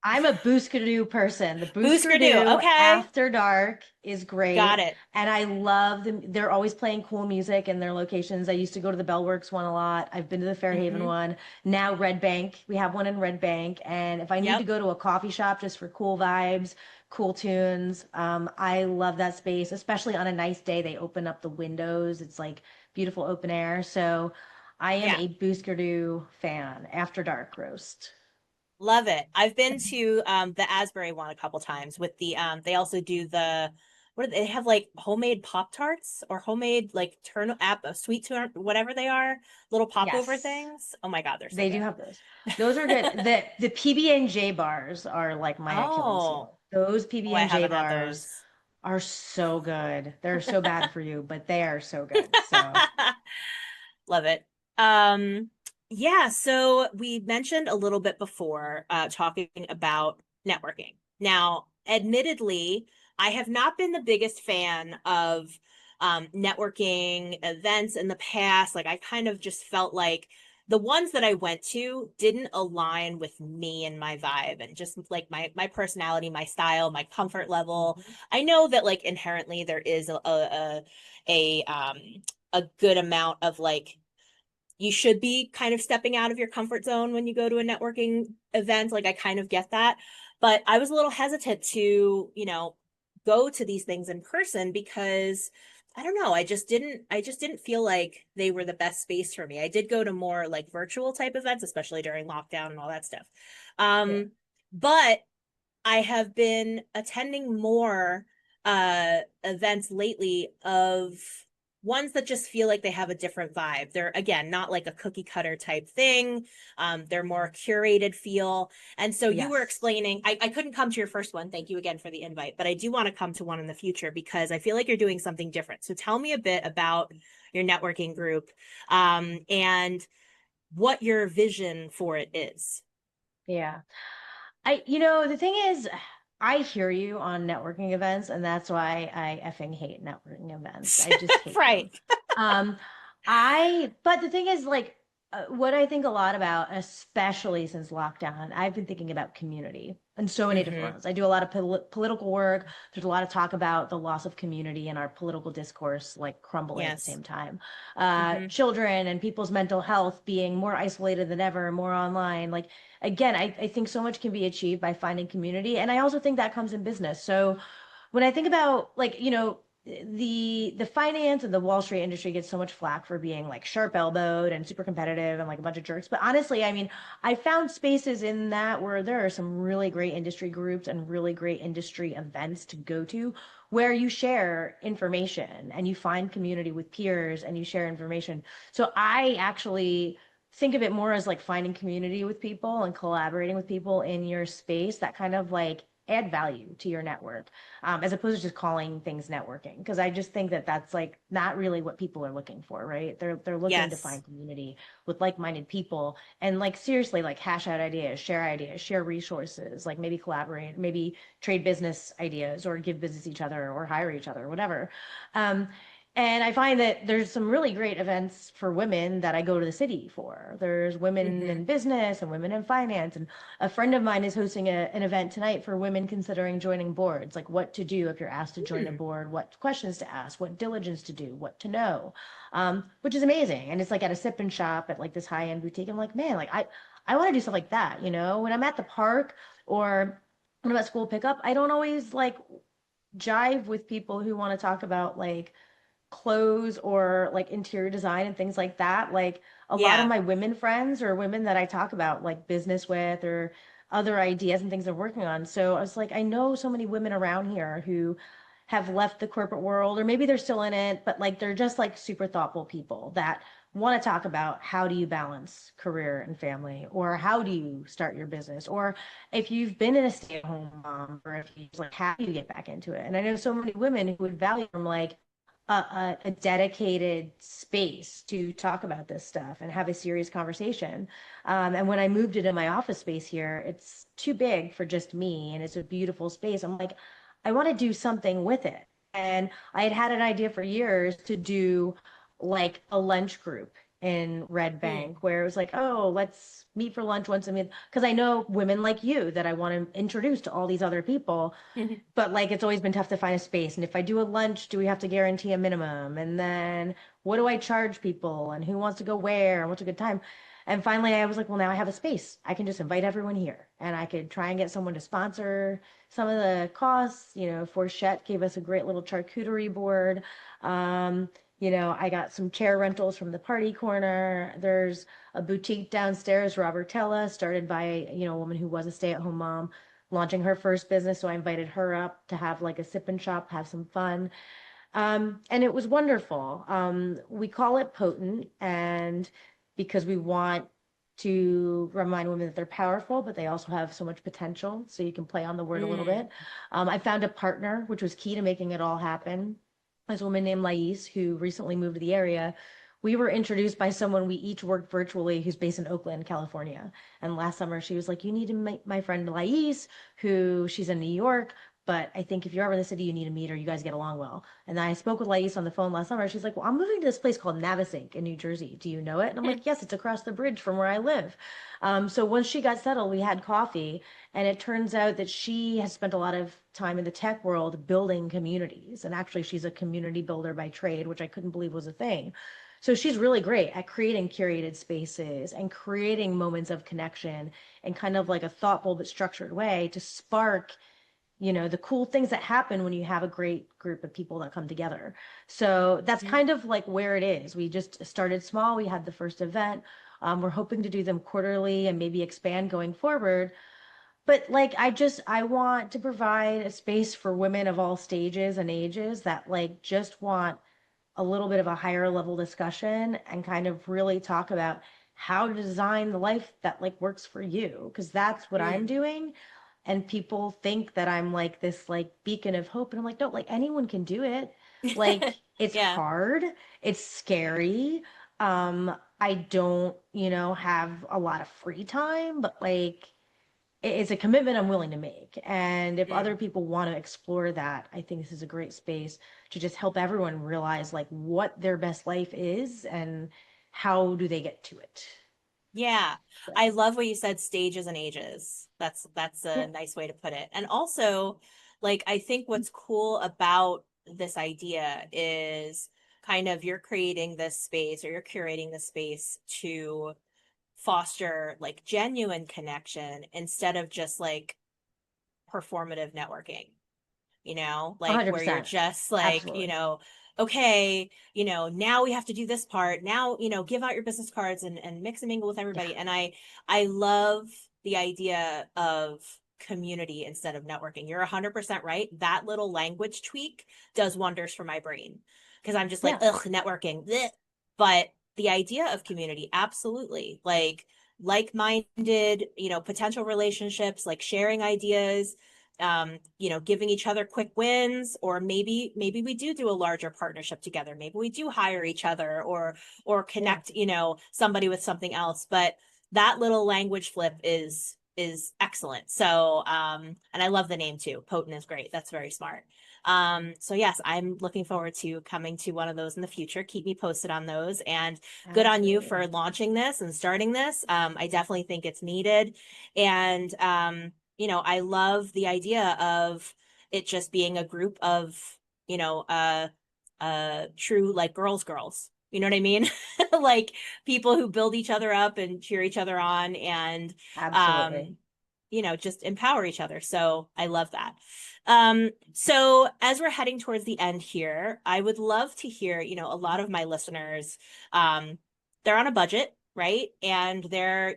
I'm a Booskadoo person. The Booskerdoo. Booskadoo Okay. after dark is Got great. it. And I love them. They're always playing cool music in their locations. I used to go to the Bellworks one a lot. I've been to the Fairhaven Hmm. one. Now Red Bank. We have one in Red Bank. And if I need to Yep. go to a coffee shop just for cool vibes, cool tunes, I love that space, especially on a nice day. They open up the windows. It's like beautiful open air. So I am Yeah. a Booskadoo fan. After dark roast. Love it. I've been to the Asbury one a couple times with they also do what do they have, like homemade Pop Tarts or homemade like turn app sweet turn whatever they are, little popover Yes. things. Oh my God, they're so They do good. have those. Those are good. The PB&J bars are like my Achilles Oh, heel. Those oh, I PB&J haven't had bars those. are so good. They're so bad for you, but they are so good. So, Love it. Um, yeah, so we mentioned a little bit before talking about networking. Now, admittedly, I have not been the biggest fan of networking events in the past. Like, I kind of just felt like the ones that I went to didn't align with me and my vibe and just like my personality, my style, my comfort level. mhm. I know that like inherently there is a a good amount of like you should be kind of stepping out of your comfort zone when you go to a networking event. Like I kind of get that. But I was a little hesitant to, go to these things in person because I don't know, I just didn't feel like they were the best space for me. I did go to more like virtual type events, especially during lockdown and all that stuff. Yeah. But I have been attending more events lately of ones that just feel like they have a different vibe. They're again not like a cookie cutter type thing. They're more curated feel. And so you were Yes. explaining, I couldn't come to your first one. Thank you again for the invite, but I do want to come to one in the future because I feel like you're doing something different. So tell me a bit about your networking group and what your vision for it is. Yeah. The thing is, I hear you on networking events, and that's why I effing hate networking events. I just hate them. Right. Um, but the thing is, like, what I think a lot about, especially since lockdown, I've been thinking about community in so many different Hmm. ones. I do a lot of political work. There's a lot of talk about the loss of community and our political discourse, like, crumbling at the Yes. same time. Hmm. Children and people's mental health being more isolated than ever, more online. Like, again, I think so much can be achieved by finding community. And I also think that comes in business. So when I think about like, the finance and the Wall Street industry gets so much flack for being like sharp elbowed and super competitive and like a bunch of jerks. But honestly, I mean, I found spaces in that where there are some really great industry groups and really great industry events to go to where you share information and you find community with peers and you share information. So I actually think of it more as like finding community with people and collaborating with people in your space that kind of like add value to your network, as opposed to just calling things networking. Because I just think that that's like not really what people are looking for, right? They're looking to Yes. find community with like-minded people and like seriously like hash out ideas, share resources, like maybe collaborate, maybe trade business ideas or give business each other or hire each other, whatever. Um, and I find that there's some really great events for women that I go to the city for. There's women Hmm. in business and women in finance. And a friend of mine is hosting an event tonight for women considering joining boards, like what to do if you're asked to join a Hmm. board, what questions to ask, what diligence to do, what to know, which is amazing. And it's like at a sip and shop at like this high-end boutique. I'm like, man, like I want to do stuff like that, When I'm at the park or when I'm at school pickup, I don't always like jive with people who want to talk about like clothes or like interior design and things like that. Like a lot of Yeah. my women friends or women that I talk about like business with or other ideas and things they're working on. So I was like, I know so many women around here who have left the corporate world, or maybe they're still in it, but like they're just like super thoughtful people that want to talk about how do you balance career and family, or how do you start your business, or if you've been in a stay-at-home mom, or if you like how do you get back into it. And I know so many women who would value from like a dedicated space to talk about this stuff and have a serious conversation. And when I moved into my office space here, it's too big for just me, and it's a beautiful space. I'm like, I want to do something with it. And I had had an idea for years to do like a lunch group in Red Mm. Bank where it was like, oh, let's meet for lunch once a month. Because I know women like you that I want to introduce to all these other people, but like it's always been tough to find a space. And if I do a lunch, do we have to guarantee a minimum? And then what do I charge people? And who wants to go where? And what's a good time? And finally, I was like, well, now I have a space. I can just invite everyone here, and I could try and get someone to sponsor some of the costs. Fourchette gave us a great little charcuterie board. Um, I got some chair rentals from the party corner. There's a boutique downstairs, Robertella, started by, a woman who was a stay-at-home mom launching her first business. So I invited her up to have like a sip and shop, have some fun. And it was wonderful. We call it potent, and because we want to remind women that they're powerful, but they also have so much potential. So you can play on the word a little Mm. bit. I found a partner, which was key to making it all happen. There's a woman named Lais who recently moved to the area. We were introduced by someone we each worked virtually who's based in Oakland, California. And last summer she was like, you need to meet my friend Lais, who she's in New York, but I think if you're ever in the city, you need to meet her. You guys get along well. And then I spoke with Lais on the phone last summer. She's like, well, I'm moving to this place called Navesink in New Jersey. Do you know it? And I'm like, yes, it's across the bridge from where I live. So once she got settled, we had coffee. And it turns out that she has spent a lot of time in the tech world building communities. And actually, she's a community builder by trade, which I couldn't believe was a thing. So she's really great at creating curated spaces and creating moments of connection in kind of like a thoughtful but structured way to spark the cool things that happen when you have a great group of people that come together. So that's Mm. kind of like where it is. We just started small. We had the first event. We're hoping to do them quarterly and maybe expand going forward. But like I want to provide a space for women of all stages and ages that like just want a little bit of a higher level discussion and kind of really talk about how to design the life that like works for you, because that's what I'm Mm. doing. And people think that I'm like this like beacon of hope, and I'm like, no, like anyone can do it. Like it's Yeah. hard, it's scary. I don't, have a lot of free time, but like it's a commitment I'm willing to make. And if other Mm. people want to explore that, I think this is a great space to just help everyone realize like what their best life is and how do they get to it. Yeah. So, I love what you said, stages and ages. That's a yeah, nice way to put it. And also, like, I think what's cool about this idea is kind of you're creating this space, or you're curating this space to foster like genuine connection instead of just like performative networking, like where you're 100%. just like, Absolutely. okay, now we have to do this part. Now, give out your business cards and mix and mingle with Yeah. everybody. And I love the idea of community instead of networking. You're 100% right. That little language tweak does wonders for my brain because I'm just like, Yeah. ugh, networking. Bleh. But the idea of community, absolutely. Like-minded, potential relationships, like sharing ideas, giving each other quick wins, or maybe we do a larger partnership together. Maybe we do hire each other or Yeah. connect, somebody with something else. But that little language flip is excellent. So and I love the name too. Potent is great. That's very smart. So yes, I'm looking forward to coming to one of those in the future. Keep me posted on those, and good on you for Absolutely. launching this and starting this. I definitely think it's needed. And I love the idea of it just being a group of, true like girls. You know what I mean? Like people who build each other up and cheer each other on and Absolutely. um, just empower each other. So I love that. So as we're heading towards the end here, I would love to hear, a lot of my listeners, they're on a budget. right? And they're,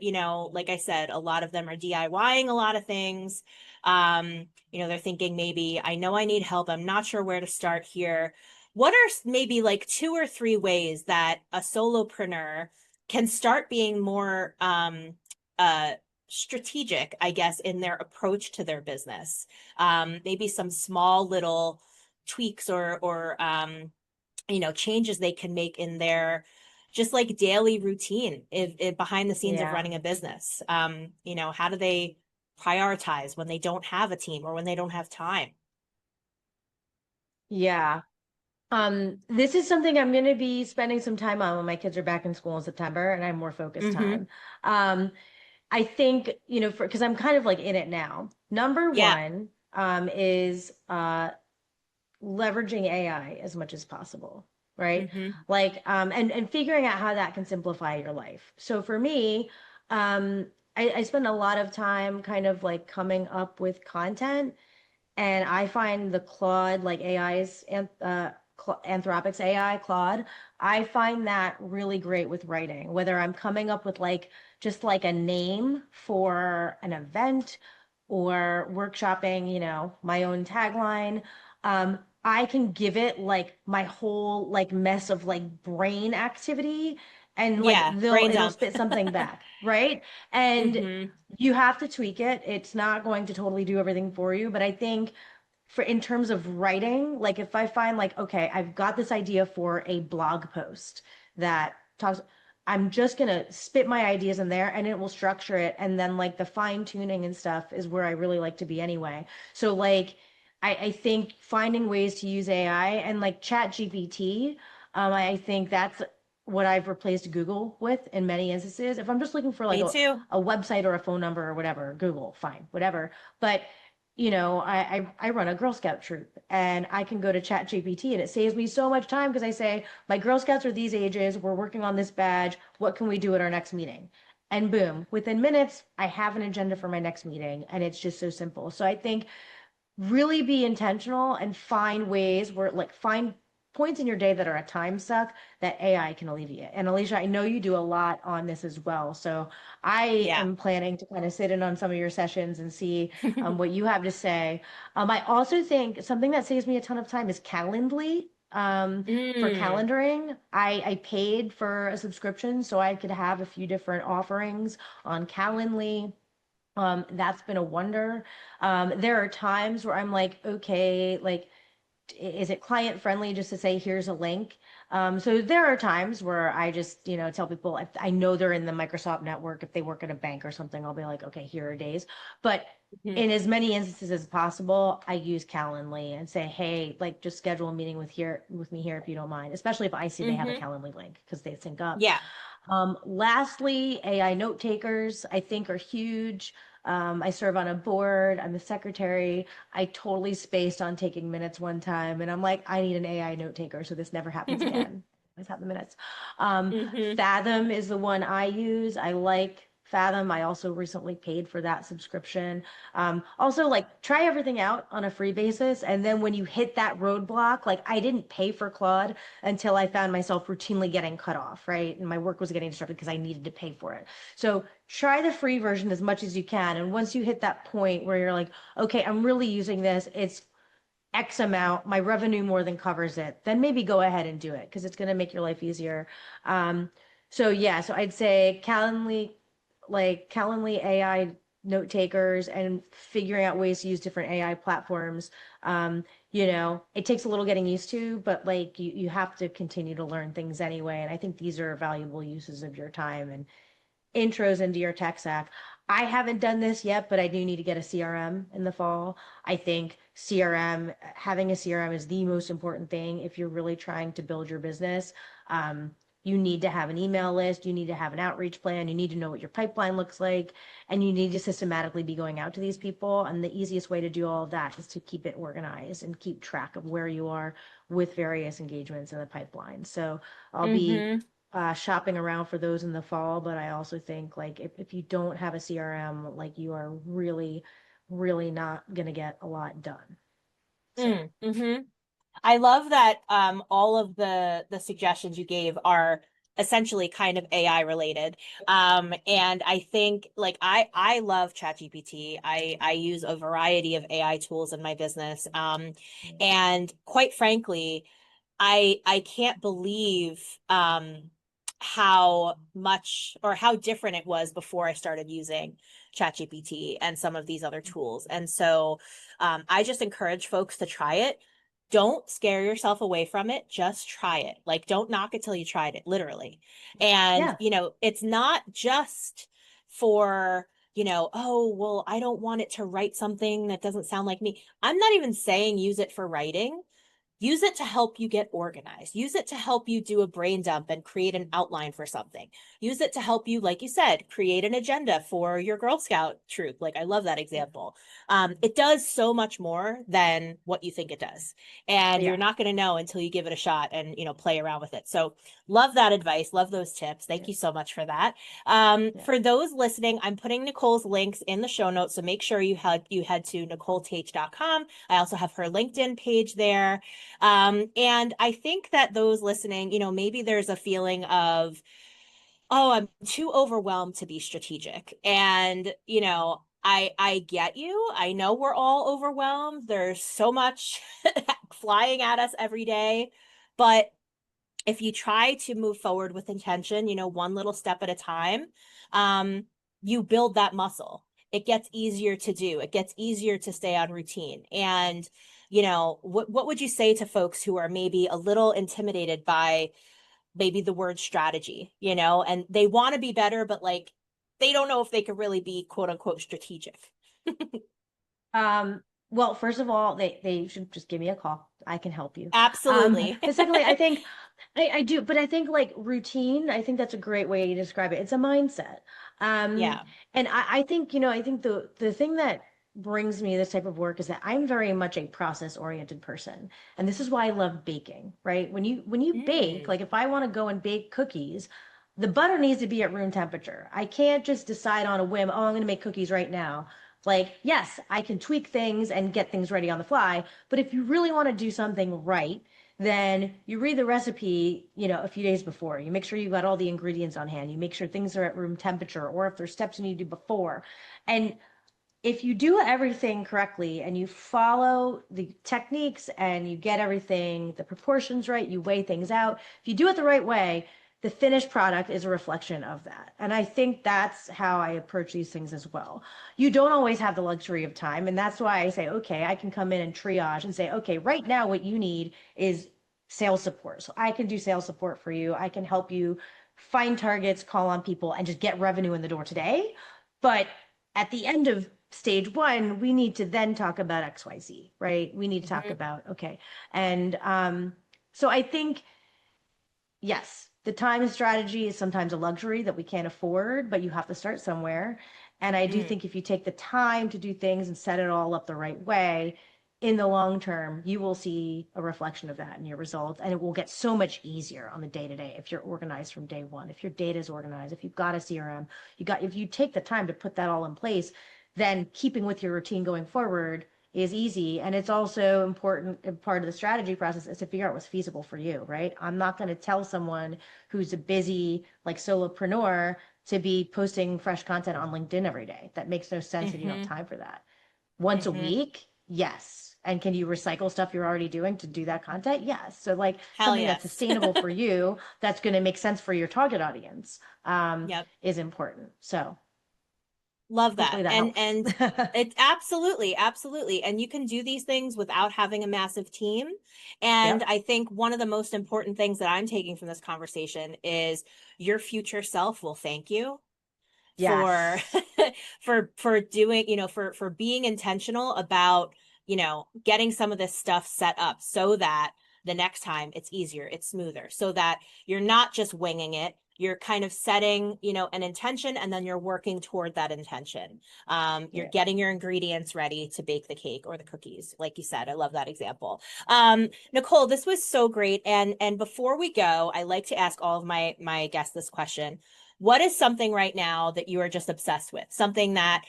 like I said, a lot of them are DIYing a lot of things. They're thinking maybe, I know I need help. I'm not sure where to start here. What are maybe like 2 or 3 ways that a solopreneur can start being more uh strategic, I guess, in their approach to their business? Maybe some small little tweaks or changes they can make in their just like daily routine if behind the scenes of Yeah. running a business. How do they prioritize when they don't have a team or when they don't have time? Yeah. This is something I'm going to be spending some time on when my kids are back in school in September and I have more focused Mm-hmm. time. Um, I think, because I'm kind of like in it now. Number Yeah. one, is leveraging AI as much as possible, right? Mm-hmm. Like, and figuring out how that can simplify your life. So for me, I spend a lot of time kind of like coming up with content, and I find the Claude, like AI's and Anthropic's AI, Claude, I find that really great with writing. Whether I'm coming up with like just like a name for an event or workshopping, my own tagline, I can give it like my whole like mess of like brain activity, and like Yeah. they'll Brain it'll dump. spit something back, right? And Mm-hmm. you have to tweak it. It's not going to totally do everything for you, but I think for in terms of writing, like if I find like, okay, I've got this idea for a blog post that talks, I'm just gonna spit my ideas in there and it will structure it. And then like the fine tuning and stuff is where I really like to be anyway. So like I think finding ways to use AI and like Chat GPT, I think that's what I've replaced Google with in many instances. If I'm just looking for like Me too. a website or a phone number or whatever, Google, fine, whatever. But I run a Girl Scout troop and I can go to Chat GPT and it saves me so much time because I say, my Girl Scouts are these ages, we're working on this badge, what can we do at our next meeting? And boom, within minutes, I have an agenda for my next meeting and it's just so simple. So I think really be intentional and find ways where like find points in your day that are a time suck that AI can alleviate. And Alicia, I know you do a lot on this as well. So I Yeah. am planning to kind of sit in on some of your sessions and see what you have to say. I also think something that saves me a ton of time is Calendly. For Mm. calendaring, I paid for a subscription so I could have a few different offerings on Calendly. That's been a wonder. There are times where I'm like, okay, like, is it client friendly just to say, here's a link? So there are times where I just, tell people if I know they're in the Microsoft network, if they work at a bank or something, I'll be like, okay, here are days. But Mhm. in as many instances as possible, I use Calendly and say, hey, like just schedule a meeting with me here if you don't mind, especially if I see they have a Mhm. Calendly link because they sync up. Yeah. Lastly, AI note takers, I think, are huge. I serve on a board. I'm the secretary. I totally spaced on taking minutes one time, and I'm like, I need an AI note taker so this never happens again. Let's have the minutes. Mm-hmm. Fathom is the one I use. I like Fathom. I also recently paid for that subscription. Also, like, try everything out on a free basis, and then when you hit that roadblock, like, I didn't pay for Claude until I found myself routinely getting cut off, right? And my work was getting disrupted because I needed to pay for it. So try the free version as much as you can. And once you hit that point where you're like, okay, I'm really using this, it's X amount, my revenue more than covers it, then maybe go ahead and do it because it's going to make your life easier. Um, so yeah, so I'd say Calendly AI note takers and figuring out ways to use different AI platforms. It takes a little getting used to, but like you have to continue to learn things anyway. And I think these are valuable uses of your time and intros into your tech stack. I haven't done this yet, but I do need to get a CRM in the fall. I think having a CRM is the most important thing if you're really trying to build your business. You need to have an email list, you need to have an outreach plan, you need to know what your pipeline looks like, and you need to systematically be going out to these people. And the easiest way to do all of that is to keep it organized and keep track of where you are with various engagements in the pipeline. So I'll be Mm-hmm. shopping around for those in the fall, but I also think like if you don't have a CRM, like you are really, really not gonna get a lot done. So Mm-hmm. I love that all of the suggestions you gave are essentially kind of AI related. And I think like I love ChatGPT. I use a variety of AI tools in my business. And quite frankly, I can't believe how much or how different it was before I started using ChatGPT and some of these other tools. And so I just encourage folks to try it. Don't scare yourself away from it. Just try it. Like, don't knock it till you tried it, literally. And, Yeah. it's not just for, oh, well, I don't want it to write something that doesn't sound like me. I'm not even saying use it for writing. Use it to help you get organized. Use it to help you do a brain dump and create an outline for something. Use it to help you, like you said, create an agenda for your Girl Scout troop. Like, I love that example. It does so much more than what you think it does. And you're Yeah. not going to know until you give it a shot and, play around with it. So love that advice. Love those tips. Thank Yeah. you so much for that. Yeah. For those listening, I'm putting Nicole's links in the show notes. So make sure you head to NicoleTaetsch.com. I also have her LinkedIn page there. And I think that those listening, maybe there's a feeling of, oh, I'm too overwhelmed to be strategic. And, I get you. I know we're all overwhelmed. There's so much flying at us every day. But if you try to move forward with intention, one little step at a time, um, you build that muscle. It gets easier to do. It gets easier to stay on routine. And, what would you say to folks who are maybe a little intimidated by maybe the word strategy, and they want to be better, but like they don't know if they could really be quote unquote strategic? Um, well, first of all, they should just give me a call. I can help you. Absolutely. But secondly, I think I do, but I think like routine, I think that's a great way to describe it. It's a mindset. Um, Yeah. and I think, I think the thing that brings me this type of work is that I'm very much a process oriented person. And this is why I love baking, right? When you bake, Mm. like if I want to go and bake cookies, the butter needs to be at room temperature. I can't just decide on a whim, oh, I'm going to make cookies right now. Like, yes, I can tweak things and get things ready on the fly, but if you really want to do something right, then you read the recipe, a few days before. You make sure you got all the ingredients on hand. You make sure things are at room temperature, or if there's steps you need to do before. And if you do everything correctly and you follow the techniques and you get everything, the proportions right, you weigh things out, if you do it the right way, the finished product is a reflection of that. And I think that's how I approach these things as well. You don't always have the luxury of time. And that's why I say, okay, I can come in and triage and say, okay, right now what you need is sales support. So I can do sales support for you. I can help you find targets, call on people, and just get revenue in the door today. But at the end of stage one, we need to then talk about XYZ, right? We need to talk Mhm. about, okay. And so I think, yes, the time strategy is sometimes a luxury that we can't afford, but you have to start somewhere. And I do Mm. think if you take the time to do things and set it all up the right way, in the long term, you will see a reflection of that in your results. And it will get so much easier on the day to day if you're organized from day one, if your data is organized, if you've got a CRM, if you take the time to put that all in place, then keeping with your routine going forward is easy. And it's also important part of the strategy process is to figure out what's feasible for you, right? I'm not going to tell someone who's a busy like solopreneur to be posting fresh content on LinkedIn every day. That makes no sense and you don't have Mhm. time for that. Once a Mhm. week, yes. And can you recycle stuff you're already doing to do that content? Yes. So like Hell something that's yes. sustainable for you, that's going to make sense for your target audience, Yep. is important. So Love that. hopefully that helps. And it absolutely, absolutely. And you can do these things without having a massive team. And Yep. I think one of the most important things that I'm taking from this conversation is your future self will thank you for Yes. for doing, for being intentional about, getting some of this stuff set up so that the next time it's easier, it's smoother, so that you're not just winging it. You're kind of setting, an intention and then you're working toward that intention. You're Yeah. getting your ingredients ready to bake the cake or the cookies. Like you said, I love that example. Nicole, this was so great. And before we go, I like to ask all of my guests this question. what is something right now that you are just obsessed with? Something that,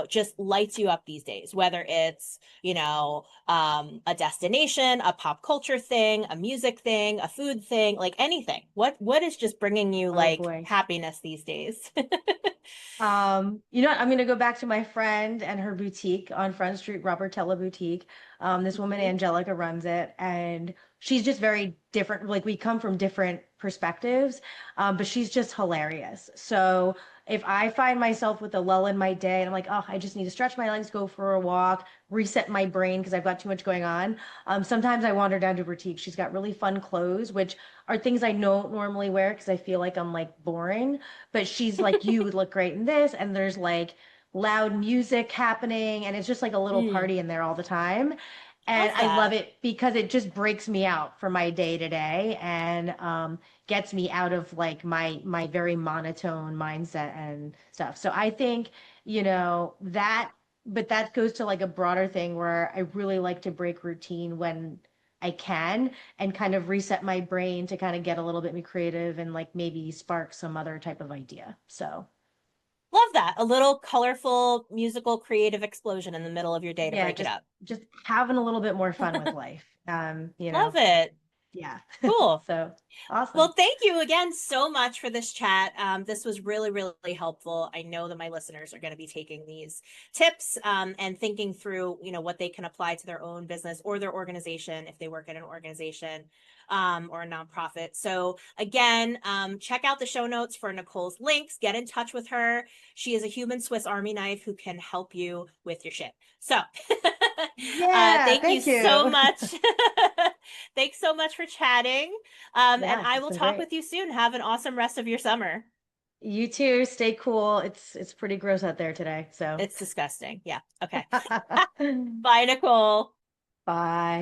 just lights you up these days, whether it's, a destination, a pop culture thing, a music thing, a food thing, like anything. What is just bringing you Oh like boy. happiness these days? You know what? I'm gonna go back to my friend and her boutique on Front Street, Robertella Boutique. This woman, Mhm. Angelica, runs it, and she's just very different. Like we come from different perspectives, but she's just hilarious. So if I find myself with a lull in my day and I'm like, oh, I just need to stretch my legs, go for a walk, reset my brain because I've got too much going on. Sometimes I wander down to her boutique. She's got really fun clothes, which are things I don't normally wear because I feel like I'm like boring, but she's like, you would look great in this. And there's like loud music happening, and it's just like a little Mm, party in there all the time. And love I love that. it because it just breaks me out for my day to day and gets me out of like my very monotone mindset and stuff. So I think, that, but that goes to like a broader thing where I really like to break routine when I can and kind of reset my brain to kind of get a little bit more creative and like maybe spark some other type of idea. So, Love that. A little colorful musical creative explosion in the middle of your day to yeah, break it just up. just having a little bit more fun with life. Love it. Yeah. Cool. So, awesome. Well, thank you again so much for this chat. This was really, really helpful. I know that my listeners are going to be taking these tips and thinking through, what they can apply to their own business or their organization if they work at an organization or a nonprofit. So again, check out the show notes for Nicole's links. Get in touch with her. She is a human Swiss Army knife who can help you with your shit. So Yeah, thank you thank so you. much. Thanks so much for chatting. And Yeah, I it's will been talk great. with you soon. Have an awesome rest of your summer. You too. Stay cool. It's pretty gross out there today. So, It's disgusting. Yeah. Okay. Bye, Nicole. bye.